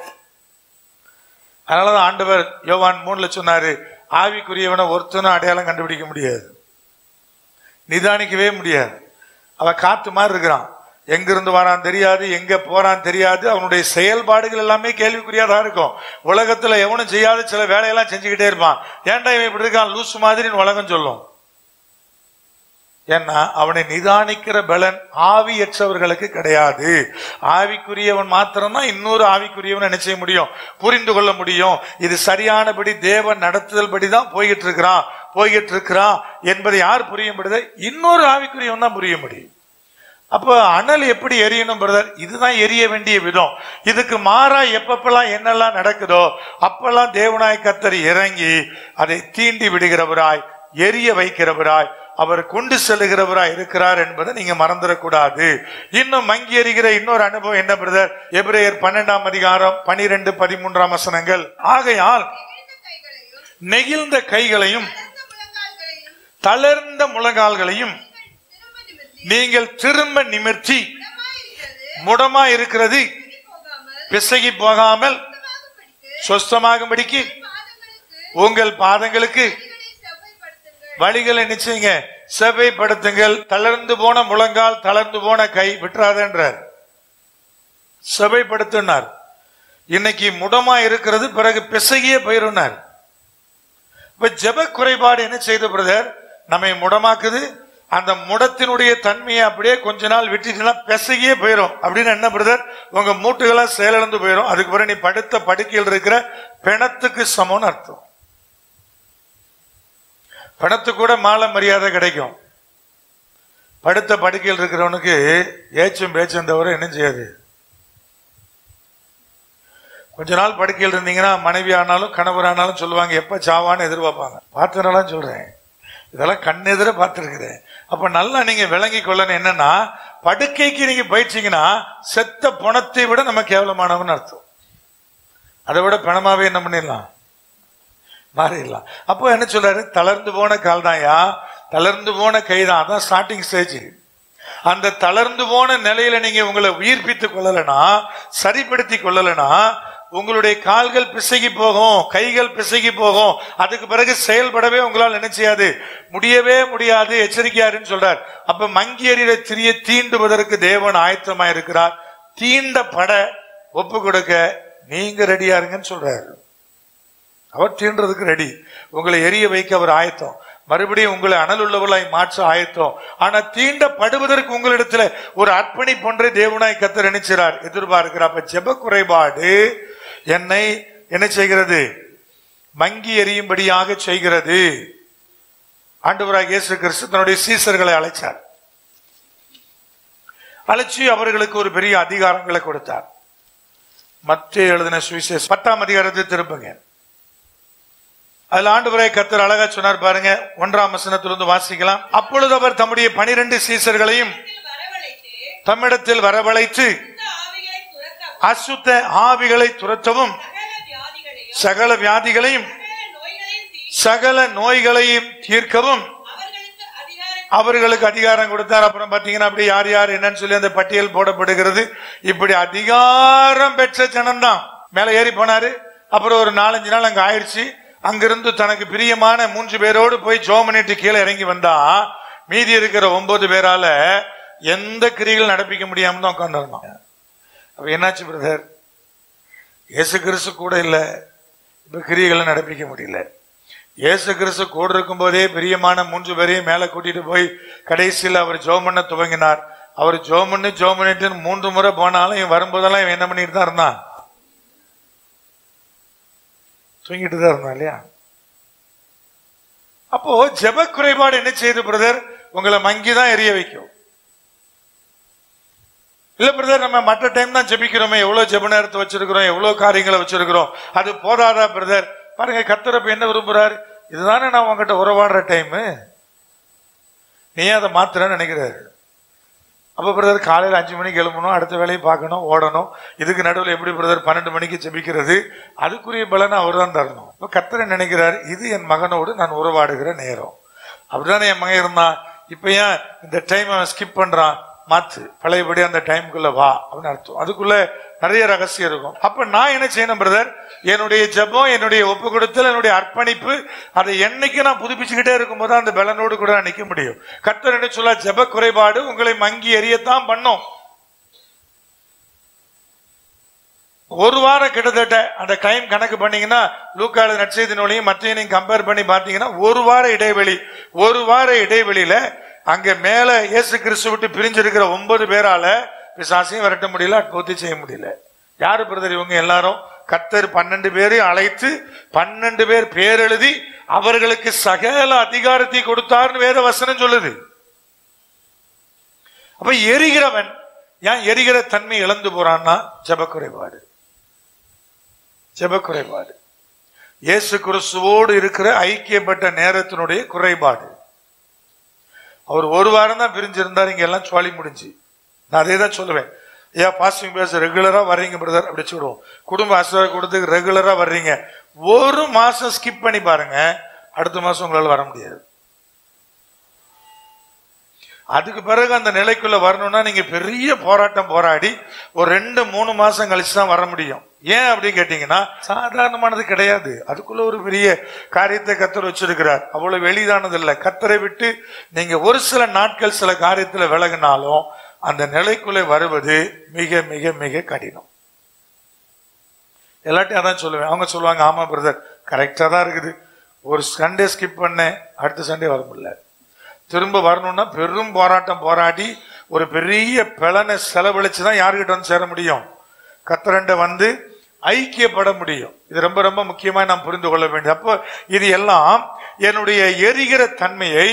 அதனாலதான் ஆண்டவர் யோவான் 3 சொன்னாரு, ஆவிக்குரியவனை ஒருத்தனும் அடையாளம் கண்டுபிடிக்க முடியாது, நிதானிக்கவே முடியாது. அவன் காத்து மாதிரி இருக்கிறான், எங்கிருந்து வரான் தெரியாது, எங்க போறான் தெரியாது. அவனுடைய செயல்பாடுகள் எல்லாமே கேள்விக்குறியாதான் இருக்கும். உலகத்துல எவனும் செய்யாத சில வேலையெல்லாம் செஞ்சுக்கிட்டே இருப்பான். ஏன்டா இவன் இப்படி இருக்கான் லூசு மாதிரின்னு உலகம் சொல்லும். ஏன்னா அவனை நிதானிக்கிற பலன் ஆவியற்றவர்களுக்கு கிடையாது. ஆவிக்குரியவன் மாத்திரம்தான் இன்னொரு ஆவிக்குரியவன் என்ன செய்ய முடியும்? புரிந்து கொள்ள முடியும். இது சரியானபடி தேவன் நடத்துதல் படிதான் போய்கிட்டு இருக்கிறான் என்பதை யார் புரியும்படுது? இன்னொரு ஆவிக்குரியவன் தான் புரிய முடியும். அப்ப அனல் எப்படி எரியணும் பிரதர்? இதுதான் எரிய வேண்டிய விதம். இதுக்கு மாறா எப்பப்பெல்லாம் என்னெல்லாம் நடக்குதோ அப்பெல்லாம் தேவனாய் கர்த்தர் இறங்கி அதை தீண்டி விடுகிறவராய், எரிய வைக்கிறவராய், அவர் கொண்டு செல்லுகிறவராய் இருக்கிறார் என்பதை நீங்க மறந்துடக்கூடாது. இன்னும் மங்கி எறிகிற இன்னொரு அனுபவம் என்ன பிரதர்? எபிரேயர் 12ஆம் அதிகாரம் 12, 13 வசனங்கள். ஆகையால் நெகிழ்ந்த கைகளையும் தளர்ந்த முழங்கால்களையும் நீங்கள் திரும்ப நிமிர்த்தி, முடமா இருக்கிறது பிசகி போகாமல் சொஸ்தமாகும்படிக்கு உங்கள் பாதங்களுக்கு வழிகளை நிச்சயங்க செவைப்படுத்துங்கள். தளர்ந்து போன முழங்கால், தளர்ந்து போன கை விட்டுறாதன்றார், செவைப்படுத்தினார். இன்னைக்கு முடமா இருக்கிறது, பிறகு பிசகிய போயிருந்தார். இப்ப ஜெப குறைபாடு என்ன செய்த பிரதர்? நம்மை முடமாக்குது, அந்த முடத்தினுடைய தன்மையை அப்படியே கொஞ்ச நாள் விட்டுச்சுன்னா பிசகியே போயிடும். அப்படின்னு என்ன பிரதர், உங்க மூட்டுகளா செயலிழந்து போயிடும். அதுக்கு பிறகு நீ படுத்த படுக்கையில் இருக்கிற பிணத்துக்கு சமம்னு அர்த்தம். பிணத்து கூட மாலை மரியாதை கிடைக்கும். படுத்த படுக்கையில் இருக்கிறவனுக்கு ஏச்சும் பேச்சும் தவிர என்ன செய்யாது. கொஞ்ச நாள் படுக்கையில் இருந்தீங்கன்னா மனைவி ஆனாலும் கணவர் ஆனாலும் சொல்லுவாங்க எப்ப சாவான்னு எதிர்பார்ப்பாங்க. பார்த்தனாலும் சொல்றேன், இதெல்லாம் கண்ணெதிர பார்த்துருக்குறேன். அப்ப நல்லா நீங்க விளங்கி கொள்ளணும். என்னன்னா, படுக்கைக்கு நீங்க போயிட்டீங்கன்னா செத்த பணத்தை விட நம்ம கேவலமானவன்னு அர்த்தம். அதை விட பணமாவே என்ன பண்ணிடலாம், மாறிடலாம். அப்போ என்ன சொல்றாரு, தளர்ந்து போன கால் தான்யா, தளர்ந்து போன கைதான். அதான் ஸ்டார்டிங் ஸ்டேஜ். அந்த தளர்ந்து போன நிலையில நீங்க உங்களை உயிர்ப்பித்துக் கொள்ளலனா, சரிப்படுத்தி கொள்ளலனா, உங்களுடைய கால்கள் பிசகி போகும், கைகள் பிசகி போகும். அதுக்கு பிறகு செயல்படவே உங்களால் என்ன செய்யாது, முடியவே முடியாது. எச்சரிக்கையாருன்னு சொல்றார். அப்ப மங்கி எறிகிற திரிய தீண்டுவதற்கு தேவன் ஆயத்தமா இருக்கிறார். தீண்ட பட ஒப்பு கொடுக்க நீங்க ரெடியா இருங்கன்னு சொல்றாரு. அவர் தீண்டுறதுக்கு ரெடி. உங்களை எரிய வைக்க அவர் ஆயத்தம். மறுபடியும் உங்களை அனல் உள்ளவர்களாய் மாற்ற ஆயத்தம். ஆனா தீண்டப்படுவதற்கு உங்களிடத்துல ஒரு அர்ப்பணிப்பு ஒன்றை தேவனாய் கர்த்தர் நினைச்சார், எதிர்பார்க்கிறார். அப்ப ஜெப குறைபாடு என்னை என்ன செய்கிறது, மங்கி எறியும்படியாக செய்கிறது. ஆண்டவராகிய இயேசு கிறிஸ்து தன்னுடைய சீசர்களை அழைச்சார். அழைச்சி அவர்களுக்கு ஒரு பெரிய அதிகாரங்களை கொடுத்தார். மத்தேயு எழுதின சுவிசேஷம் 10ஆம் அதிகாரத்தை திருப்புங்க. அதுல ஆண்டவராகிய கர்த்தர் அழகா சொன்னார் பாருங்க. 1ஆம் வசனத்திலிருந்து வாசிக்கலாம். அப்பொழுது அவர் தம்முடைய 12 சீசர்களையும் தம்மிடத்தில் வரவழைத்து அசுத்த ஆவிகளை துரத்தவும் சகல வியாதிகளையும் சகல நோய்களையும் தீர்க்கவும் அவர்களுக்கு அதிகாரம் கொடுத்தார். அப்புறம் பாத்தீங்கன்னா அப்படி யார் யார் என்னன்னு சொல்லி அந்த பட்டியல் போடப்படுகிறது. இப்படி அதிகாரம் பெற்ற ஜனம்தான் மேல ஏறி போனாரு. அப்புறம் ஒரு 4-5 நாள் அங்க ஆயிடுச்சு. அங்கிருந்து தனக்கு பிரியமான 3 பேரோடு போய் ஜெபம் பண்ணிட்டு கீழே இறங்கி வந்தா, மீதி இருக்கிற 9 பேரால எந்த கிரிகளும் நடப்பிக்க முடியாம தான் உட்கார்ந்து. அப்ப என்னாச்சு பிரதர், இயேசு கிறிஸ்து கூட இல்ல, இப்ப கிரிகளை நடப்பிக்க முடியல. இயேசு கிறிஸ்து கூட இருக்கும் போதே பிரியமான 3 பேரையும் மேல கூட்டிட்டு போய் கடைசியில் அவர் ஜெபம் பண்ண துவங்கினார். அவர் ஜெபம் பண்ணிட்டு 3 முறை போனாலும் இவன் வரும்போதெல்லாம் இவன் என்ன பண்ணிட்டு தான் இருந்தான், தூங்கிட்டு தான் இருந்தான் இல்லையா. அப்போ ஜெப குறைபாடு என்ன செய்யுது பிரதர், உங்களை மங்கிதான் எரிய வைக்கும். இல்ல பிரதர், நம்ம மற்ற டைம் தான் ஜெபிக்கிறோமே, எவ்வளவு ஜெப நேரத்தை வச்சிருக்கிறோம், எவ்வளவு காரியங்களை வச்சிருக்கிறோம், அது போதாதா பிரதர்? பாருங்க, கர்த்தர் என்ன விரும்புறாரு, இதுதானே நான் உங்ககிட்ட உறவாடுற டைம், நீ அதை மாத்திரன்னு நினைக்கிறாரு. அப்ப பிரதர் காலையில் 5 மணிக்கு எழும்பணும், அடுத்த வேலையை பார்க்கணும், ஓடணும். இதுக்கு நடுவில் எப்படி பிரதர் 12 மணிக்கு ஜெபிக்கிறது? அதுக்குரிய பலனை அவர் தான் தரணும். இப்ப கர்த்தர் நினைக்கிறார், இது என் மகனோடு நான் உறவாடுகிற நேரம். அப்படிதானே என் மகன் இருந்தான், இப்ப ஏன் இந்த டைம் அவன் ஸ்கிப் பண்றான், மாத்து, பழையபடி அந்த டைமுக்குள்ள வா அப்படின்னு அர்த்தம். அதுக்குள்ள நிறைய ரகசியம் இருக்கும். அப்ப நான் என்ன செய்யணும் பிரதர், என்னுடைய ஜெபம், என்னுடைய ஒப்பு கொடுத்தல், என்னுடைய அர்ப்பணிப்பு, அதை என்னைக்கு நான் புதுப்பிச்சுக்கிட்டே இருக்கும்போது அந்த பலனோடு கூட நான் நிற்க முடியும். கர்த்தர் என்ன சொல்ல, ஜெப குறைபாடு உங்களை மங்கி எறியத்தான் பண்ணும். ஒரு வாரம் கிட்டத்தட்ட அந்த டைம் கணக்கு பண்ணீங்கன்னா, லூக்கால நற்செய்தி நூலையும் மற்றையும் கம்பேர் பண்ணி பார்த்தீங்கன்னா, ஒரு வார இடைவெளியில அங்க மேல இயேசு கிறிஸ்து விட்டு பிரிஞ்சிருக்கிற 9 பேரால பிசாசையும் விரட்ட முடியல, அற்புதத்தை செய்ய முடியல. யாரு பிரதர் இவங்க எல்லாரும்? கர்த்தர் 12 பேரையும் அழைத்து 12 பேர் பேர் எழுதி அவர்களுக்கு சகல அதிகாரத்தை கொடுத்தார்னு வேத வசனம் சொல்லுது. அப்ப எரிகிறவன் ஏன் எரிகிற தன்மை இழந்து போறான்னா, ஜெப குறைபாடு. இயேசு கிறிஸ்துவோடு இருக்கிற ஐக்கியப்பட்ட நேரத்தினுடைய குறைபாடு. அவர் ஒரு வாரம் தான் பிரிஞ்சிருந்தார், இங்க எல்லாம் சுவாலி முடிஞ்சு. நான் அதே தான் சொல்லுவேன், ஏன் பாஸ்டிங் பேச ரெகுலரா வர்றீங்க பிரதர் அப்படி சொல்லுவோம். குடும்ப ஆசீர்வாதம் கொடுத்து ரெகுலரா வர்றீங்க, ஒரு மாசம் ஸ்கிப் பண்ணி பாருங்க, அடுத்த மாசம் உங்களால வர முடியாது. அதுக்கு பிறகு அந்த நிலைக்குள்ள வரணும்னா நீங்க பெரிய போராட்டம் போராடி ஒரு 2-3 மாசம் கழிச்சு தான் வர முடியும். ஏன் அப்படின்னு கேட்டீங்கன்னா, சாதாரணமானது கிடையாது. அதுக்குள்ள ஒரு பெரிய காரியத்தை கர்த்தர் வச்சிருக்கிறார். அவ்வளவு எளிதானது இல்லை. கர்த்தரை விட்டு நீங்க ஒரு சில நாட்கள் சில காரியத்துல விலகினாலும் அந்த நிலைக்குள்ளே வருவது மிக மிக மிக கடினம். எல்லாத்தையும் அதான் சொல்லுவேன். அவங்க சொல்லுவாங்க, ஆமா பிரதர் கரெக்டா தான் இருக்குது, ஒரு சண்டே ஸ்கிப் பண்ணேன், அடுத்த சண்டே வர முடியல, திரும்ப வரணும்னா பெரும் போராட்டம் போராடி ஒரு பெரிய பலனை செலவழிச்சுதான் யாருக்கிட்ட வந்து சேர முடியும்? கர்த்தரண்ட வந்து ஐக்கியப்பட முடியும். இது ரொம்ப ரொம்ப முக்கியமா நாம் புரிந்து கொள்ள வேண்டும். அப்போ இது எல்லாம் என்னுடைய எரிகிற தன்மையை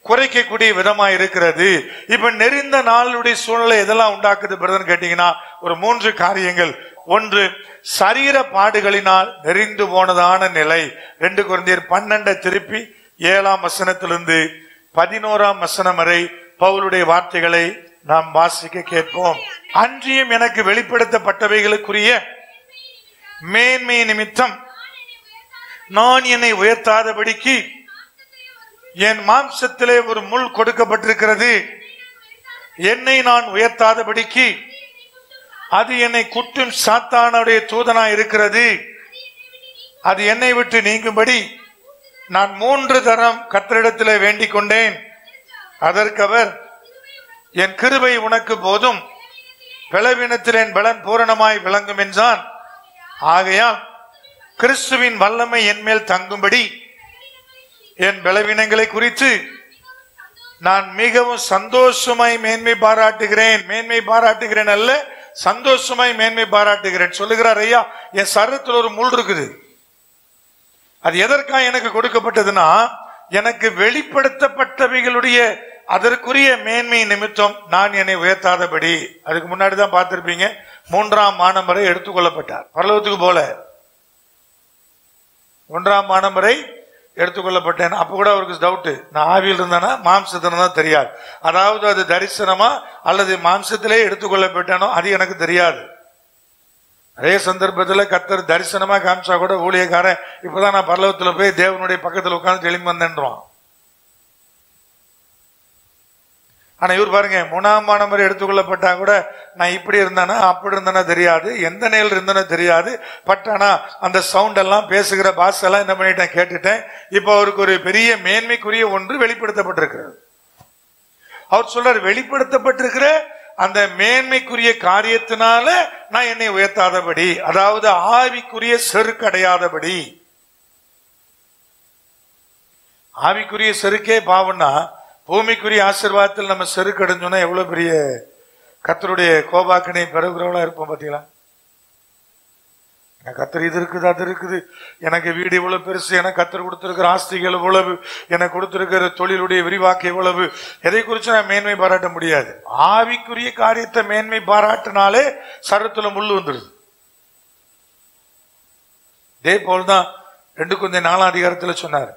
குறைக்கக்கூடிய விதமா இருக்கிறது. இப்ப நெறிந்த நாளுடைய சூழ்நிலை எதெல்லாம் உண்டாக்குது பிரதர் கேட்டீங்கன்னா ஒரு 3 காரியங்கள். ஒன்று, சரீர பாடுகளினால் நெறிந்து போனதான நிலை. 2 கொரிந்தியர் 12 திருப்பி 7ஆம் வசனத்திலிருந்து 11ஆம் வசனம் வரை பவுலுடைய வார்த்தைகளை நாம் வாசிக்க கேட்போம். அன்றியும் எனக்கு வெளிப்படுத்தப்பட்டவைகளுக்குரிய மேன்மை நிமித்தம் நான் என்னை உயர்த்தாதபடிக்கு என் மாம்சத்திலே ஒரு முள் கொடுக்கப்பட்டிருக்கிறது. என்னை நான் உயர்த்தாதபடிக்கு அது என்னை குட்டும் சாத்தானுடைய தூதனா இருக்கிறது. அது என்னை விட்டு நீங்கும்படி நான் 3 தரம் கர்த்தரிடத்திலே வேண்டிக் கொண்டேன். அதற்கு அவர், என் கிருபை உனக்கு போதும், பலவீனத்தில் என் பலன் பூரணமாய் விளங்கும் என்றான். ஆகையால் கிறிஸ்துவின் வல்லமை என் மேல் தங்கும்படி என் பலவீனங்களை குறித்து நான் மிகவும் சந்தோஷமாய் மேன்மை பாராட்டுகிறேன். மேன்மை பாராட்டுகிறேன் அல்ல, சந்தோஷமாய் மேன்மை பாராட்டுகிறேன் சொல்லுகிறார். ஐயா, என் சரீரத்தில் ஒரு முள் இருக்குது. அது எதற்காக எனக்கு கொடுக்கப்பட்டதுன்னா, எனக்கு வெளிப்படுத்தப்பட்டவைகளுடைய அதற்குரிய மேன்மை நிமித்தம் நான் என்னை உயர்த்தாதபடி. அதுக்கு முன்னாடி தான் பார்த்திருப்பீங்க, 3ஆம் மானம் வரை எடுத்துக்கொள்ளப்பட்டார். பரலோகத்துக்கு போல 1ஆம் மானம் வரை எடுத்துக்கொள்ளப்பட்டேன். அப்ப கூட அவருக்கு டவுட், நான் ஆவியில் இருந்தானா மாம்சத்தினா தான் தெரியாது. அதாவது அது தரிசனமா அல்லது மாம்சத்திலே எடுத்துக்கொள்ளப்பட்டேனோ அது எனக்கு தெரியாது. அதே சந்தர்ப்பத்தில் கர்த்தர் தரிசனமா காமிச்சா கூட ஊழியக்காரன் இப்பதான் நான் பரலோகத்துல போய் தேவனுடைய பக்கத்தில் உட்கார்ந்து தெளிவு வந்தேன்றான். ஆனா இவர் பாருங்க, 3ஆம் மானம் வரை எடுத்துக்கொள்ளப்பட்டா கூட நான் இப்படி இருந்தானா அப்படி இருந்தானா தெரியாது, எந்த நிலையில் இருந்தானோ தெரியாது. பட் ஆனா அந்த சவுண்ட் எல்லாம் பேசுகிற பாஸ் எல்லாம் என்ன பண்ணிட்டேன், கேட்டுட்டேன். இப்ப அவருக்கு ஒரு பெரிய மேன்மைக்குரிய ஒன்று வெளிப்படுத்தப்பட்டிருக்கிறது. அவர் சொல்றாரு, வெளிப்படுத்தப்பட்டிருக்கிற அந்த மேன்மைக்குரிய காரியத்தினால நான் என்னை உயர்த்தாதபடி, அதாவது ஆவிக்குரிய செருக்கடையாதபடி. ஆவிக்குரிய செருக்கே பாவம்னா, பூமிக்குரிய ஆசீர்வாதத்தில் நம்ம செருக்கடைஞ்சோம்னா எவ்வளவு பெரிய கர்த்தருடைய கோபாக்கினை பெறுகிறவங்களா இருப்போம். பாத்தீங்களா, கர்த்தர் இது இருக்குது அது இருக்குது, எனக்கு வீடு இவ்வளவு பெருசு, எனக்கு கர்த்தர் கொடுத்திருக்கிற ஆஸ்திகள் இவ்வளவு, எனக்கு கொடுத்திருக்கிற தொழிலுடைய விரிவாக்கம் இவ்வளவு, எதை குறித்து நான் மேன்மை பாராட்ட முடியாது. ஆவிக்குரிய காரியத்தை மேன்மை பாராட்டினாலே சரத்துல முள்ளு வந்துடுது. இதே போல்தான் 2 கொரிந்தியர் 4ஆம் அதிகாரத்தில் சொன்னார்,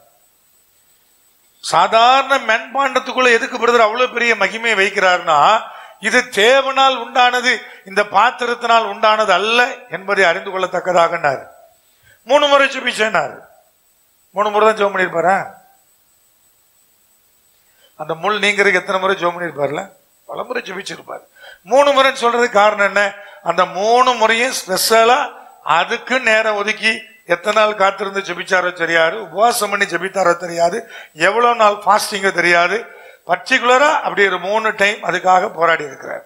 சாதாரண மென்பாண்டத்துக்குள்ள எதுக்கு பிரதர் அவ்வளவு பெரிய மகிமையை வைக்கிறார்னா, இது தேவனால் உண்டானது, இந்த பாத்திரத்தினால் உண்டானது அல்ல என்பதை அறிந்து கொள்ளத்தக்கதாக. 3 முறை ஜெபிச்சேனாரு. 3 முறை தான் ஜெபம் பண்ணிருப்பாரு. அந்த முள் நீங்கிறதுக்கு எத்தனை முறை ஜெபம் பண்ணிருப்பார்ல? பல முறை ஜெபிச்சிருப்பாரு. 3 முறை சொல்றதுக்கு காரணம் என்ன? அந்த 3 முறையும் ஸ்பெஷலா அதுக்கு நேரம் ஒதுக்கி எத்தனை நாள் காத்திருந்து ஜெபிச்சாரோ தெரியாது, உபவாசம் பண்ணி ஜெபித்தாரோ தெரியாது, எவ்வளவு நாள் ஃபாஸ்டிங்கோ தெரியாது. பர்டிகுலரா அப்படி ஒரு 3 டைம் அதுக்காக போராடி இருக்கிறார்.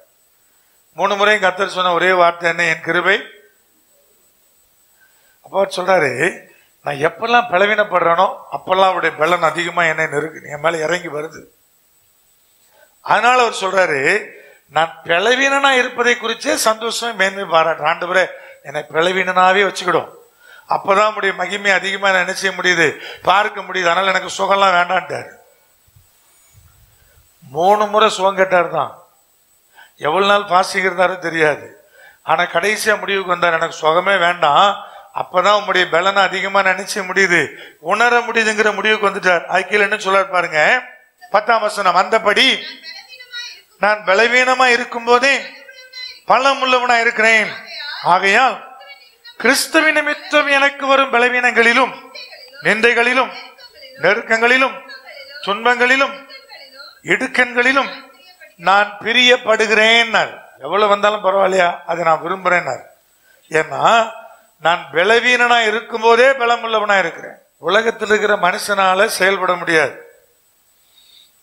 3 முறையும் கர்த்தர் சொன்ன ஒரே வார்த்தை என்ன? என் கிருபை. அப்ப சொல்றாரு, நான் எப்பெல்லாம் பலவீனப்படுறேனோ அப்பெல்லாம் அவருடைய பலன் அதிகமா என்னை நெருக்கு, என் மேல இறங்கி வருது. அதனால அவர் சொல்றாரு, நான் பலவீனனா இருப்பதை குறிச்சே சந்தோஷமா மேன்மை பாராட்டுறேன். ஆண்டவரே என்னை பலவீனனாவே வச்சுக்கிடும், அப்பதான் உடைய மகிமை அதிகமா நினைச்ச முடியுது, பார்க்க முடியுது. அதனால எனக்கு சுகம்லாம் வேண்டான்ட்டாரு. 3 முறை சுகம் கேட்டார் தான். எவ்வளவு நாள் பாசிங்க இருந்தாரோ தெரியாது. ஆனா கடைசியா முடிவுக்கு வந்தார், எனக்கு சுகமே வேண்டாம், அப்பதான் உங்களுடைய பலனை அதிகமா நினைச்ச முடியுது, உணர முடியுதுங்கிற முடிவுக்கு வந்துட்டார். ஐக்கியில் என்ன சொல்றாரு பாருங்க, 10ஆம் வசனம், அந்தபடி நான் பலவீனமா இருக்கும் போதே பலமுள்ளவனா இருக்கிறேன். ஆகையால் கிறிஸ்துவின் நிமித்தம் எனக்கு வரும் பலவீனங்களிலும் நிந்தைகளிலும் நெருக்கங்களிலும் துன்பங்களிலும் இடுக்கண்களிலும் நான் பிரியப்படுகிறேன். எவ்வளவு வந்தாலும் பரவாயில்லையா, அதை நான் விரும்புறேன். ஏன்னா நான் பலவீனனா இருக்கும் போதே பலமுள்ளவனா இருக்கிறேன். உலகத்தில் இருக்கிற மனுஷனால செயல்பட முடியாது.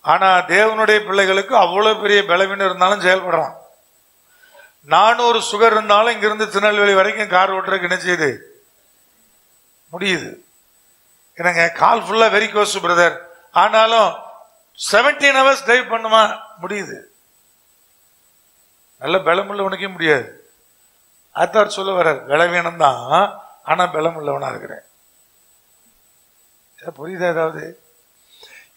ஆனா தேவனுடைய பிள்ளைகளுக்கு அவ்வளவு பெரிய பலவீனம் இருந்தாலும் செயல்படுறான். 400 சுகர் இருந்தாலும் இங்கிருந்து திருநெல்வேலி வரைக்கும் கார் ஓட்டுறதுக்கு என்ன செய்யுது, முடியுது. என்னங்க, கால் ஃபுல்லா வெரிகோஸ் பிரதர், ஆனாலும் 17 hours டிரைவ் பண்ணுமா? முடியுது. நல்ல பலம் உள்ளவனுக்கே முடியாது. அத்தார் சொல்ல வர்றார், பலவீனம் தான், ஆனா பலம் உள்ளவனா இருக்கிறேன். புரியுதா? ஏதாவது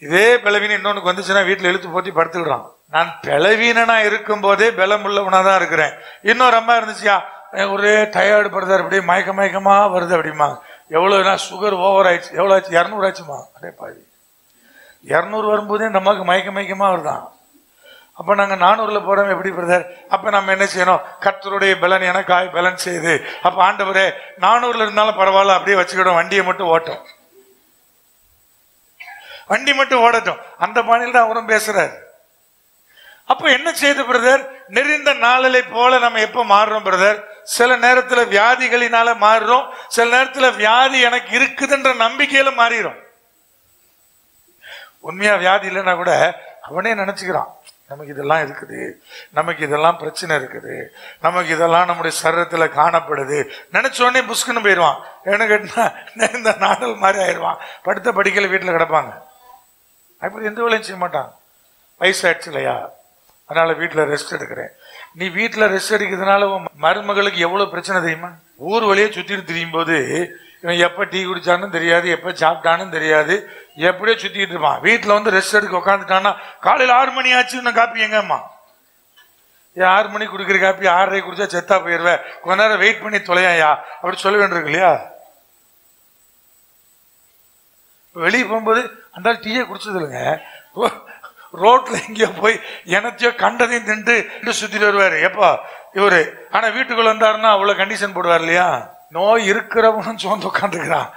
இதே பலவீனம் இன்னொன்னு வந்துச்சுன்னா வீட்டுல இழுத்து போத்தி படுத்துக்கிறான். நான் பலவீனனா இருக்கும் போதே பலம் உள்ளவனா தான் இருக்கிறேன். இன்னொரு அம்மா இருந்துச்சியா, ஒரே டயர்டு படுதாரு, அப்படியே மயக்கமா வருது அப்படிமா. எவ்வளவு சுகர் ஓவர் ஆயிடுச்சு, எவ்வளவு ஆச்சு? 200 ஆச்சுமா. அதே பாதி 200 வரும்போதே இந்த அம்மாவுக்கு மயக்கமா வருதான். அப்ப நாங்க 400ல போறோம், எப்படி பிரதர்? அப்ப நம்ம என்ன செய்யணும்? கர்த்தருடைய பலன் எனக்காய் பலன் செய்யுது. அப்ப ஆண்டவரே 400ல இருந்தாலும் பரவாயில்ல, அப்படியே வச்சுக்கிடும், வண்டியை மட்டும் ஓட்டும், வண்டி மட்டும் ஓடட்டும். அந்த பாணியில் தான் அவரும் பேசுறாரு. அப்ப என்ன செய்யுது பிரதர்? நெறிந்த நாளலை போல நம்ம எப்ப மாறுறோம் பிரதர்? சில நேரத்துல வியாதிகளினால மாறுறோம், சில நேரத்துல வியாதி எனக்கு இருக்குதுன்ற நம்பிக்கையில மாறிடும். உண்மையா வியாதி இல்லைன்னா கூட அவனே நினைச்சுக்கிறான், நமக்கு இதெல்லாம் இருக்குது, நமக்கு இதெல்லாம் பிரச்சனை இருக்குது, நமக்கு இதெல்லாம் நம்முடைய சரீரத்துல காணப்படுது. நினைச்ச உடனே புஷ்குன்னு போயிடுவான். என்ன கேட்டா இந்த நாடல் மாதிரி ஆயிடுவான். படுத்த படிக்கல வீட்டுல கிடப்பாங்க. அப்படி எந்த வேலையும் செய்ய மாட்டான். வயசாயிடுச்சு இல்லையா, அதனால வீட்டுல ரெஸ்ட் எடுக்கிறேன். நீ வீட்டுல ரெஸ்ட் எடுக்கிறதுனால மருமகளுக்கு எவ்வளவு பிரச்சனை தெரியுமா? ஊர் வழியே சுத்திட்டு திரியும் போது இவன் எப்ப டீ குடிச்சான்னு தெரியாது, எப்ப சாப்பிட்டான்னு தெரியாது, எப்படியோ சுத்திட்டு இருப்பான். வீட்டுல வந்து ரெஸ்ட் எடுக்க உட்காந்துட்டான்னா காலையில 6 மணி ஆச்சு, காப்பி எங்கம்மா? 6 மணிக்கு குடிக்கிற காப்பி 6:30 குடிச்சா செத்தா போயிருவேன், கொஞ்ச நேரம் வெயிட் பண்ணி தொலையா அப்படி சொல்ல வேண்டியிருக்கு இல்லையா? வெளியே போகும்போது அந்த டீயை குடிச்சது இல்லைங்க, ரோட்ல எங்கேயோ போய் எனத்தையோ கண்டதையும் தின்ட்டு சுத்திட்டு வருவாரு எப்பா இவரு. ஆனா வீட்டுக்குள்ள வந்தாருன்னா அவ்வளவு கண்டிஷன் போடுவார் இல்லையா? நோய் இருக்கிறவனும் சோர்ந்து உட்காந்துக்கிறான்,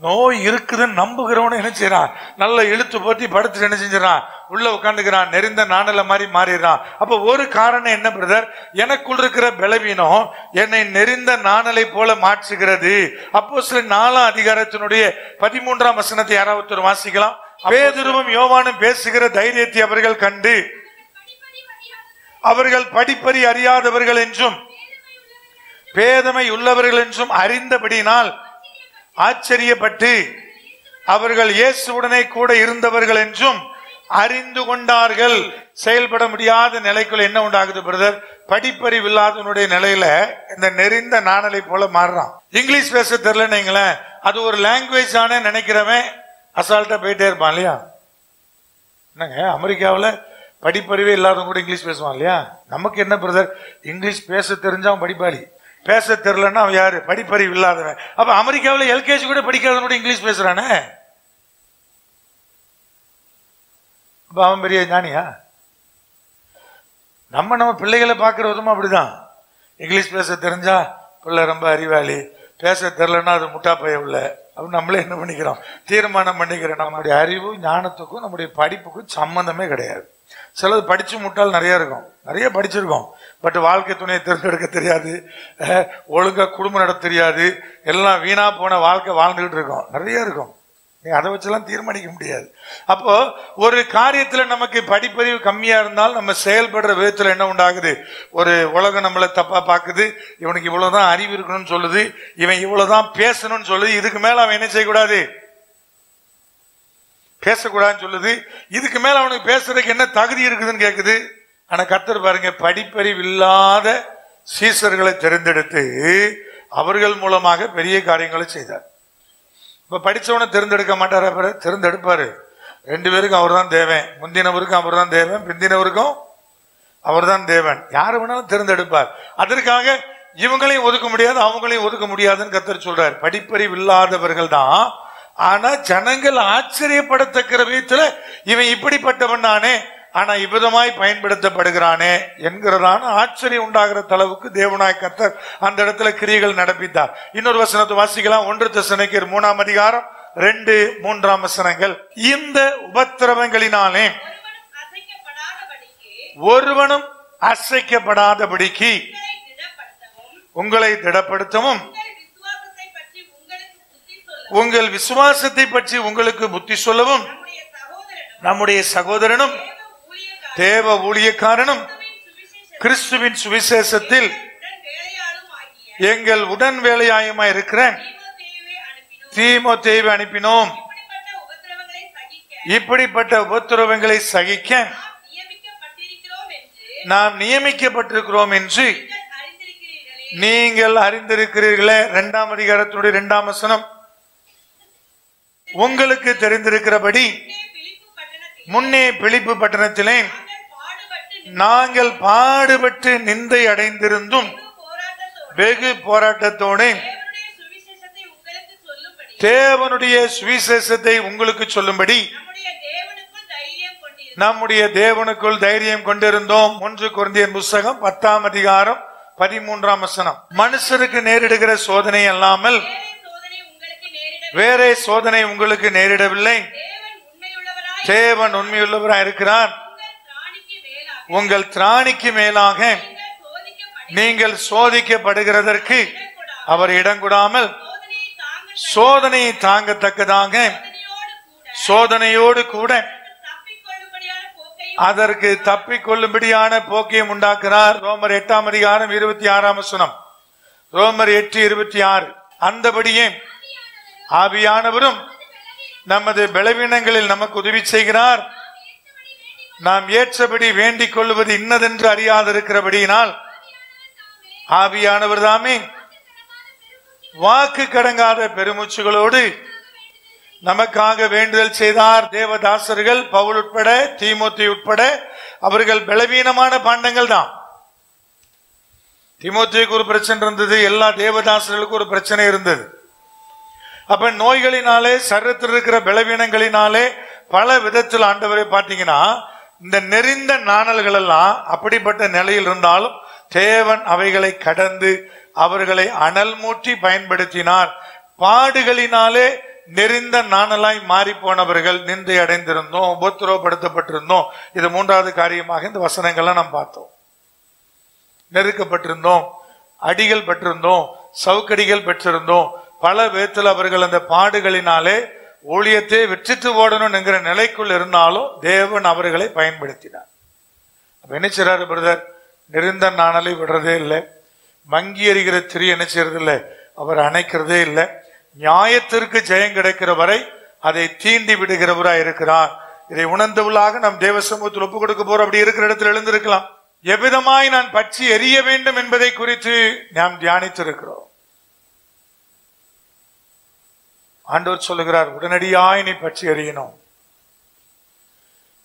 நோய் இருக்குதுன்னு நம்புகிறவனும் என்ன செய்யறான்? நல்ல இழுத்து போட்டி படுத்துட்டு என்ன செஞ்சிடறான்? உள்ள உட்காந்துக்கிறான், நெறிந்த நாணல மாதிரி மாறிடுறான். அப்ப ஒரு காரணம் என்ன பிரதர்? எனக்குள் இருக்கிற பலவீனம் என்னை நெறிந்த நாணலை போல மாற்றுகிறது. அப்போஸ்தலர் 4ஆம் அதிகாரத்தினுடைய 13ஆம் வசனத்தை யாராவது வாசிக்கலாம். பேதுருவும் யோவானும் பேசுகிற தைரியத்தை அவர்கள் கண்டு அவர்கள் படிப்பறி அறியாதவர்கள் என்றும் பேதமை உள்ளவர்கள் என்றும் அறிந்தபடினால் ஆச்சரியப்பட்டு அவர்கள் இயேசுவுடனே கூட இருந்தவர்கள் என்றும் அறிந்து கொண்டார்கள். செயல்பட முடியாத நிலைக்குள்ள என்ன உண்டாகுது பிரதர்? படிப்பறிவு இல்லாதவனுடைய நிலையில இந்த நெறிந்த நாணலை போல மாறுறான். இங்கிலீஷ் பேச தெரியலன்னீங்களேன், அது ஒரு லாங்குவேஜ் ஆனே நினைக்கிறவன் அசால்ட்டா போயிட்டே இருப்பான் இல்லையா? என்னங்க அமெரிக்காவில் படிப்பறிவே இல்லாதவங்க கூட இங்கிலீஷ் பேசுவான் இல்லையா? நமக்கு என்ன பிரதர்? இங்கிலீஷ் பேச தெரிஞ்சவன் படிப்பாளி, பேச தெரியலன்னா அவன் யாரு? படிப்பறிவு இல்லாதவன். அப்ப அமெரிக்காவில் எல்கேஜி கூட படிக்காதவன் கூட இங்கிலீஷ் பேசுறானே, அப்ப அவன் பெரிய ஞானியா? நம்ம பிள்ளைகளை பார்க்கிற விதமா அப்படிதான். இங்கிலீஷ் பேச தெரிஞ்சா பிள்ளை ரொம்ப அறிவாளி, பேச தெரியலன்னா அது முட்டா பைய உள்ள அப்படின்னு நம்மளே என்ன பண்ணிக்கிறோம்? தீர்மானம் பண்ணிக்கிறோம். நம்முடைய அறிவு ஞானத்துக்கும் நம்முடைய படிப்புக்கும் சம்பந்தமே கிடையாது. சிலது படிச்சு முட்டால் நிறைய இருக்கும், நிறைய படிச்சிருக்கோம், பட் வாழ்க்கை துணையை தேர்ந்தெடுக்க தெரியாது, ஒழுங்கா குடும்பம் நடத்த தெரியாது, எல்லாம் வீணா போன வாழ்க்கை வாழ்ந்துகிட்டு இருக்கோம், நிறைய இருக்கும். நீ அதை வச்செல்லாம் தீர்மானிக்க முடியாது. அப்போ ஒரு காரியத்துல நமக்கு படிப்பறிவு கம்மியா இருந்தால் நம்ம செயல்படுற விதத்துல என்ன உண்டாகுது? ஒரு உலகம் நம்மளை தப்பா பாக்குது, இவனுக்கு இவ்வளவுதான் அறிவு இருக்கணும்னு சொல்லுது, இவன் இவ்வளவுதான் பேசணும்னு சொல்லுது, இதுக்கு மேல அவன் என்ன செய்யக்கூடாது? பேசக்கூடாதுன்னு சொல்லுது. இதுக்கு மேல அவனுக்கு பேசுறதுக்கு என்ன தகுதி இருக்குதுன்னு கேக்குது. ஆனா கர்த்தர் பாருங்க, படிப்பறிவு இல்லாத சீசர்களை தேர்ந்தெடுத்து அவர்கள் மூலமாக பெரிய காரியங்களை செய்தார். இப்ப படிச்சவனை தேர்ந்தெடுக்க மாட்டாரா? தேர்ந்தெடுப்பாரு. 2 பேருக்கும் அவர் தான் தேவன், முந்தினவருக்கும் அவர் தான் தேவன், பிந்தினவருக்கும் அவர் தான் தேவன். யாரு வேணாலும் தேர்ந்தெடுப்பார். அதற்காக இவங்களையும் ஒதுக்க முடியாது, அவங்களையும் ஒதுக்க முடியாதுன்னு கர்த்தர் சொல்றார். படிப்பறிவு இல்லாதவர்கள் தான், ஆனா ஜனங்கள் ஆச்சரியப்படத்தக்கிற விதத்துல இவன் இப்படிப்பட்டவன் தானே, ஆனா இவ்விதமாய் பயன்படுத்தப்படுகிறானே என்கிறதான ஆச்சரியம் உண்டாகிற அளவுக்கு தேவனாய் கர்த்தர் அந்த இடத்துல கிரியைகள் நடப்பித்தார். இன்னொரு வசனத்தை வாசிக்கலாம். 1 தெசலோனிக்கேயர் 3ஆம் அதிகாரம் 2, 3ஆம் வசனங்கள். இந்த உபத்திரவங்களினாலே ஒருவனும் அசைக்கப்படாதபடிக்கு உங்களை திடப்படுத்தவும் உங்கள் விசுவாசத்தை பற்றி உங்களுக்கு புத்தி சொல்லவும் நம்முடைய சகோதரனும் தேவ ஊழியக்காரனும் கிறிஸ்துவின் சுவிசேஷத்தில் எங்கள் உடன் வேலையாயுமாய் இருக்கிற தீமோத்தேயுவை அனுப்பினோம். இப்படிப்பட்ட உபத்திரவங்களை சகிக்க நாம் நியமிக்கப்பட்டிருக்கிறோம் என்று நீங்கள் அறிந்திருக்கிறீர்களே. 2ஆம் அதிகாரத்தினுடைய 2ஆம் வசனம். உங்களுக்கு தெரிந்திருக்கிறபடி முன்னே பிலிப்பு பட்டணத்திலே நாங்கள் பாடுபட்டு நிந்தை அடைந்திருந்தும் வெகு போராட்டத்தோடு தேவனுடைய சுவிசேஷத்தை உங்களுக்கு சொல்லும்படி நம்முடைய தேவனுக்குள் தைரியம் கொண்டிருந்தோம். 1 கொரிந்தியர் புத்தகம் 10ஆம் அதிகாரம் 13ஆம் வசனம். மனுஷருக்கு நேரிடுகிற சோதனை அல்லாமல் வேற சோதனை உங்களுக்கு நேரிடவில்லை. தேவன் உண்மையுள்ளவராய் இருக்கிறார். உங்கள் திராணிக்கு மேலாக நீங்கள் சோதிக்கப்படுகிறதற்கு அவர் இடங்கூடாமல் சோதனையை தாங்கத்தக்கதாக சோதனையோடு கூட அதற்கு தப்பிக்கொள்ளும்படியான போக்கையும் உண்டாக்குறார். ரோமர் 8ஆம் அதிகாரம் 26ஆம் வசனம். ரோமர் 8:26. அந்தபடியே ஆவியானவரும் நமது பலவீனங்களில் நமக்கு உதவி செய்கிறார். நாம் ஏற்றபடி வேண்டிக் கொள்வது இன்னதென்று அறியாதிருக்கிறபடியினால் ஆவியானவர் தாமே வாக்கு கடங்காத பெருமூச்சுகளோடு நமக்காக வேண்டுதல் செய்தார். தேவதாசர்கள் பவுல் உட்பட தீமோத்தி உட்பட அவர்கள் பலவீனமான பாண்டங்கள் தான். தீமோத்திக்கு ஒரு பிரச்சனை இருந்தது, எல்லா தேவதாசர்களுக்கும் ஒரு பிரச்சனை இருந்தது. அப்ப நோய்களினாலே சரீரத்தில் இருக்கிற பலவீனங்களினாலே பல விதத்தில் ஆண்டவரை பார்த்தீங்கன்னா இந்த நெறிந்த நாணல்கள் எல்லாம் அப்படிப்பட்ட நிலையில் இருந்தாலும் தேவன் அவைகளை கடந்து அவர்களை அனல் மூட்டி பயன்படுத்தினார். பாடுகளினாலே நெறிந்த நாணலாய் மாறி போனவர்கள் நிந்தை அடைந்திருந்தோம், உபத்திரவப்படுத்தப்பட்டிருந்தோம். இது 3வது காரியமாக இந்த வசனங்கள்லாம் நாம் பார்த்தோம். நெருக்கப்பட்டிருந்தோம், அடிகள் பெற்றிருந்தோம், சவுக்கடிகள் பெற்றிருந்தோம். பல விதத்தில் அவர்கள் அந்த பாடுகளினாலே ஊழியத்தை வெற்றித்து ஓடணும் என்கிற நிலைக்குள் இருந்தாலும் தேவன் அவர்களை பயன்படுத்தினார். அப்ப என்ன செய்றாரு பிரதர்? நெருந்த நாணலை விடுறதே இல்லை, மங்கி எறிகிற திரி என்ன செய்யறது இல்லை, அவர் அணைக்கிறதே இல்லை. நியாயத்திற்கு ஜெயம் கிடைக்கிற வரை அதை தீண்டி விடுகிறவராய் இருக்கிறார். இதை உணர்ந்தவளாக நாம் தேவ சமூகத்தில் ஒப்புக் கொடுக்க போறோம். அப்படி இருக்கிற இடத்துல எழுந்திருக்கலாம். எவ்விதமாய் நான் பற்றி எரிய வேண்டும் என்பதை குறித்து நாம் தியானித்திருக்கிறோம். ஆண்டவர் சொல்லுகிறார், உடனடியாய் நீ பற்றி எறியணும்.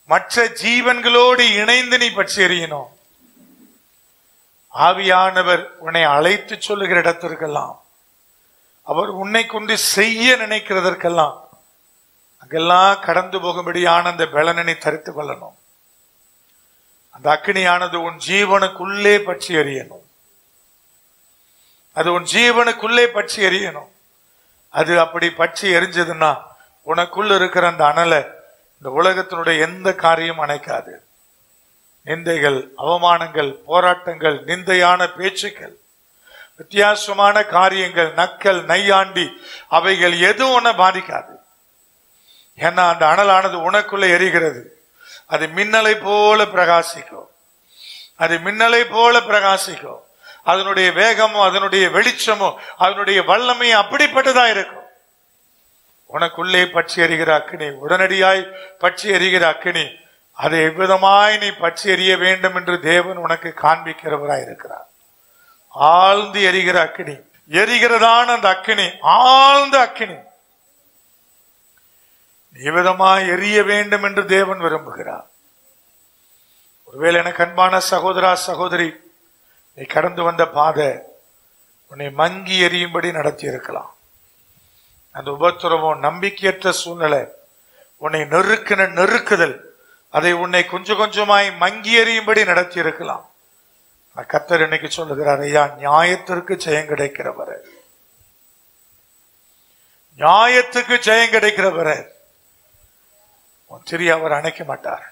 மற்ற ஜீவன்களோடு இணைந்து நீ பற்றி எறியணும். ஆவியானவர் உன்னை அழைத்து சொல்லுகிற இடத்திற்கெல்லாம், அவர் உன்னை கொண்டு செய்ய நினைக்கிறதற்கெல்லாம் அங்கெல்லாம் கடந்து போகும்படியான அந்த பலனை தரித்துக் கொள்ளணும். அந்த அக்கினியானது உன் ஜீவனுக்குள்ளே பற்றி எறியணும். அது உன் ஜீவனுக்குள்ளே பற்றி எறியணும். அது அப்படி பற்றி எரிஞ்சதுன்னா உனக்குள்ள இருக்கிற அந்த அனலை இந்த உலகத்தினுடைய எந்த காரியம் அணைக்காது. நிந்தைகள், அவமானங்கள், போராட்டங்கள், நிந்தையான பேச்சுக்கள், வித்தியாசமான காரியங்கள், நக்கல், நையாண்டி, அவைகள் எதுவும் உன்னை பாதிக்காது. ஏன்னா அந்த அனலானது உனக்குள்ள எரிகிறது. அது மின்னலை போல பிரகாசிக்கும். அது மின்னலை போல பிரகாசிக்கும். அதனுடைய வேகமும் அதனுடைய வெளிச்சமும் அதனுடைய வல்லமையும் அப்படிப்பட்டதா இருக்கும். உனக்குள்ளே பற்றி எறிகிற அக்கினி, உடனடியாய் பற்றி எறிகிற அக்கினி, அதை எவ்விதமாய் நீ பற்றி எறிய வேண்டும் என்று தேவன் உனக்கு காண்பிக்கிறவராய் இருக்கிறார். ஆழ்ந்து எரிகிற அக்கினி, எரிகிறதான அந்த அக்கினி, ஆழ்ந்த அக்கினி எவ்விதமாய் எரிய வேண்டும் என்று தேவன் விரும்புகிறார். ஒருவேளை எனக்கு அன்பான சகோதரா சகோதரி, நீ கடந்து வந்த பாதை உன்னை மங்கி எரியும்படி நடத்தி இருக்கலாம். அந்த உபத்திரவம், நம்பிக்கையற்ற சூழ்நிலை, உன்னை நெருக்கின நெருக்குதல், அதை உன்னை கொஞ்சம் கொஞ்சமாய் மங்கி எறியும்படி நடத்தி இருக்கலாம். கர்த்தர் இன்னைக்கு சொல்லுகிறார், ஐயா, நியாயத்திற்கு ஜெயம் கிடைக்கிறவர, நியாயத்துக்கு ஜெயம் கிடைக்கிறவர உன் திரி அவர் அணைக்க மாட்டார்.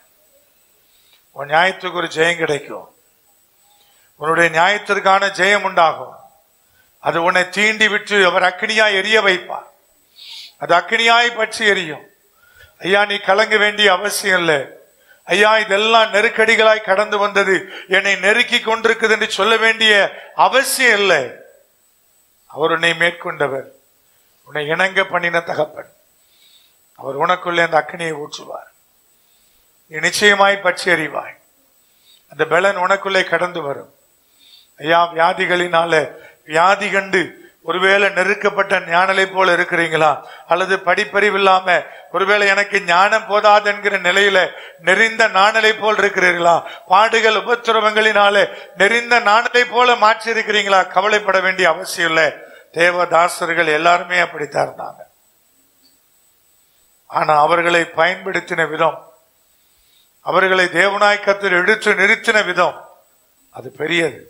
உன் நியாயத்துக்கு ஒரு ஜெயம் கிடைக்கும். உன்னுடைய நியாயத்திற்கான ஜெயம் உண்டாகும். அது உன்னை தீண்டி விட்டு அவர் அக்கினியாய் எரிய வைப்பார். அது அக்கினியாய் பற்றி எரியும். ஐயா, நீ கலங்க வேண்டிய அவசியம் இல்லை. ஐயா, இதெல்லாம் நெருக்கடிகளாய் கடந்து வந்தது, என்னை நெருக்கி கொண்டிருக்குது என்று சொல்ல வேண்டிய அவசியம் இல்லை. அவர் உன்னை மேற்கொண்டவர், உன்னை இணங்க பண்ணின தகப்பன். அவர் உனக்குள்ளே அந்த அக்கினியை ஊற்றுவார். நீ நிச்சயமாய் பற்றி அறிவாய். அந்த பலன் உனக்குள்ளே கடந்து வரும். ஐயா, வியாதிகளினால வியாதி கண்டு ஒருவேளை நெருக்கப்பட்ட ஞானலை போல இருக்கிறீங்களா? அல்லது படிப்பறிவு இல்லாம ஒருவேளை எனக்கு ஞானம் போதாது என்கிற நிலையில நெறிந்த நாணலை போல் இருக்கிறீர்களா? பாடுகள் உபத்திரவங்களினால நெறிந்த நாணலை போல மாற்றி இருக்கிறீங்களா? கவலைப்பட வேண்டிய அவசியம் இல்லை. தேவதாசர்கள் எல்லாருமே அப்படித்தான் இருந்தாங்க. ஆனா அவர்களை பயன்படுத்தின விதம், அவர்களை தேவனாய் கர்த்தர் எடுத்து நிறுத்தின விதம் அது பெரியது.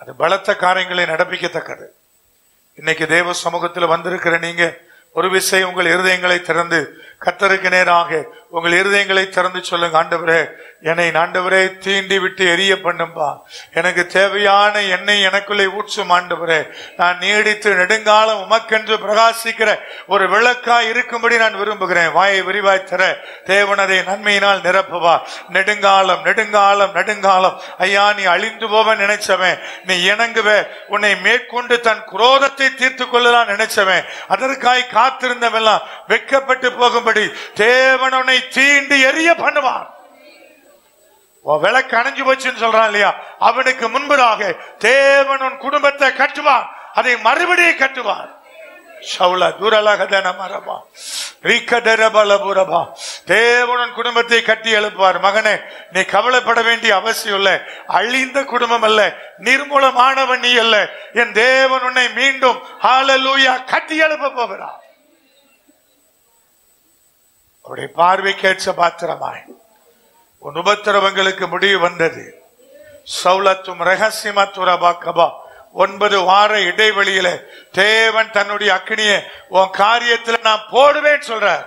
அது பலத்த காரியங்களை நடப்பிக்கத்தக்கது. இன்னைக்கு தேவ சமூகத்தில் வந்திருக்கிற நீங்க ஒரு விஷயம் உங்கள் இருதயங்களை திறந்து கர்த்தருக்கு நேராக உங்கள் இருதயங்களை திறந்து சொல்லுங்க, ஆண்டவரே என்னை ஆண்டவரே தீண்டி விட்டு எரிய பண்ணும்பா. எனக்கு தேவையான எண்ணெய் எனக்குள்ளே ஊற்றும் ஆண்டவரே. நான் நீடித்து நெடுங்காலம் உமக்கென்று பிரகாசிக்கிற ஒரு விளக்காய் இருக்கும்படி நான் விரும்புகிறேன். வாயை விரிவாய் தர தேவன் அதை நன்மையினால் நிரப்புவா. நெடுங்காலம் நெடுங்காலம் நெடுங்காலம் ஐயா, நீ அழிந்து போவ நினைச்சவன், நீ இணங்குவ, உன்னை மேற்கொண்டு தன் குரோதத்தை தீர்த்து கொள்ளலாம் நினைச்சவன், அதற்காய் காத்திருந்தவெல்லாம் வெட்கப்பட்டு போகும்படி தேவன் உன்னை தீண்டி எரிய பண்ணுவார். விளக்கு அணைஞ்சு போச்சுன்னு சொல்றான் இல்லையா, அவனுக்கு முன்பதாக தேவன் உன் குடும்பத்தை கட்டுவார், அதை மறுபடியும் கட்டுவார். தேவன் குடும்பத்தை கட்டி எழுப்புவார். மகனே, நீ கவலைப்பட வேண்டிய அவசியம் இல்லை. அழிந்த குடும்பம் அல்ல, நிர்மூலமானவன் நீ அல்ல. என் தேவன் உன்னை மீண்டும் ஹல்லேலூயா கட்டி எழுப்ப போகிறார். அவருடைய பார்வைக்கேற்ற பாத்திரமாய் உன் உபத்திரவங்களுக்கு முடிவு வந்தது. சௌலத்தும் ரகசியமத்துரபாக்கபா 9 வார இடைவெளியில தேவன் தன்னுடைய அக்கினியை உன் காரியத்தில் நான் போடுவேன் சொல்றார்.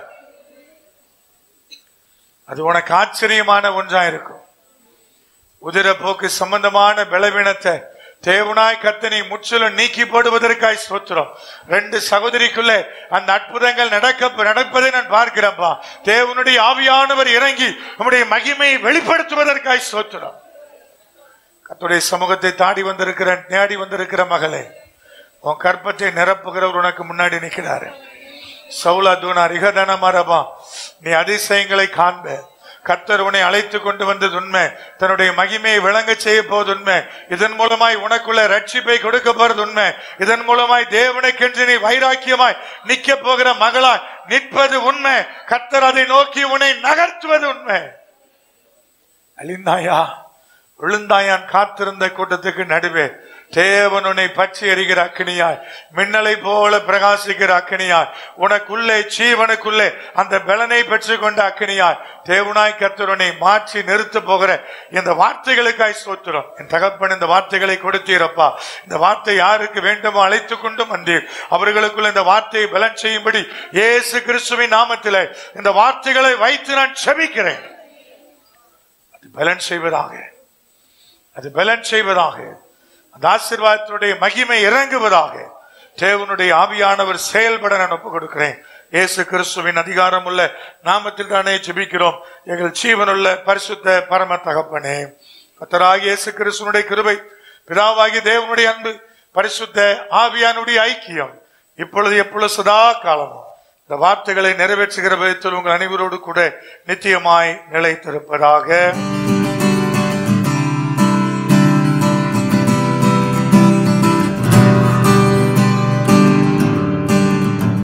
அது உனக்கு ஆச்சரியமான ஒன்றா இருக்கும். உதிரப்போக்கு சம்பந்தமான பலவீனத்தை தேவனாய் கர்த்தனை முற்றிலும் நீக்கி போடுவதற்காய் ஸ்தோத்திரம். 2 சகோதரிக்குள்ளே அந்த அற்புதங்கள் நடப்பதை நான் பார்க்கிறேன்ப்பா. தேவனுடைய ஆவியானவர் இறங்கி நம்முடைய மகிமையை வெளிப்படுத்துவதற்காய் ஸ்தோத்திரம். கர்த்தருடைய சமூகத்தை தேடி வந்திருக்கிற மகளே, உன் கற்பத்தை நிரப்புகிறவர் உனக்கு முன்னாடி நிற்கிறாரு. சவுலா தூணா ரிகதன மரபா, நீ அதிசயங்களை காண்ப. கர்த்தர் உன்னை அழைத்து கொண்டு வந்தது உண்மை. தன்னுடைய மகிமையை விளங்க செய்ய போவது உண்மை. இதன் மூலமாய் உனக்குள்ள ரட்சிப்பை கொடுக்க போறது உண்மை. இதன் மூலமாய் தேவனுக்கென்று நீ வைராக்கியமாய் நிற்க போகிற மகளாய் நிற்பது உண்மை. கர்த்தர் அதை நோக்கி உன்னை நகர்த்துவது உண்மை. அழிந்தாயா விழுந்தாயான் காத்திருந்த கூட்டத்துக்கு நடுவே தேவன் உன்னை பற்றி எறிகிற அக்கினியாய், மின்னலை போல பிரகாசிக்கிற அக்கினியாய், உனக்குள்ளே ஜீவனுக்குள்ளே அந்த பலனை பெற்றுக் கொண்ட அக்கினியாய் தேவனாய் கர்த்தர் உன்னை மாற்றி நிறுத்த போகிற இந்த வார்த்தைகளுக்காய் ஸ்தோத்திரம். என் தகப்பன் இந்த வார்த்தைகளை கொடுத்தீரப்பா. இந்த வார்த்தை யாருக்கு வேண்டுமோ அழைத்து கொண்டும் வந்தீர். அவர்களுக்குள்ள இந்த வார்த்தையை பலன் செய்யும்படி இயேசு கிறிஸ்துவின் நாமத்திலே இந்த வார்த்தைகளை வைத்து நான் செபிக்கிறேன். அது பலன் செய்வதாக, அது பலன் செய்வதாக, அந்த ஆசீர்வாதத்தினுடைய மகிமை இறங்குவதாக. தேவனுடைய ஆவியானவர் செயல்பட நான் ஒப்புக் கொடுக்கிறேன். இயேசு கிறிஸ்துவின் அதிகாரம் உள்ள நாமத்தில் தானே ஜெபிக்கிறோம் எங்கள் ஜீவனுள்ள பரிசுத்த பரம தகப்பனே. கர்த்தராகிய இயேசு கிறிஸ்துவினுடைய கிருபை, பிதாவாகிய தேவனுடைய அன்பு, பரிசுத்த ஆவியானுடைய ஐக்கியம் இப்பொழுது எப்பொழுது சதா காலமும் இந்த வார்த்தைகளை நிறைவேற்றுகிற விதத்தில் உங்கள் அனைவரோடு கூட நித்தியமாய் நிலைத்திருப்பதாக.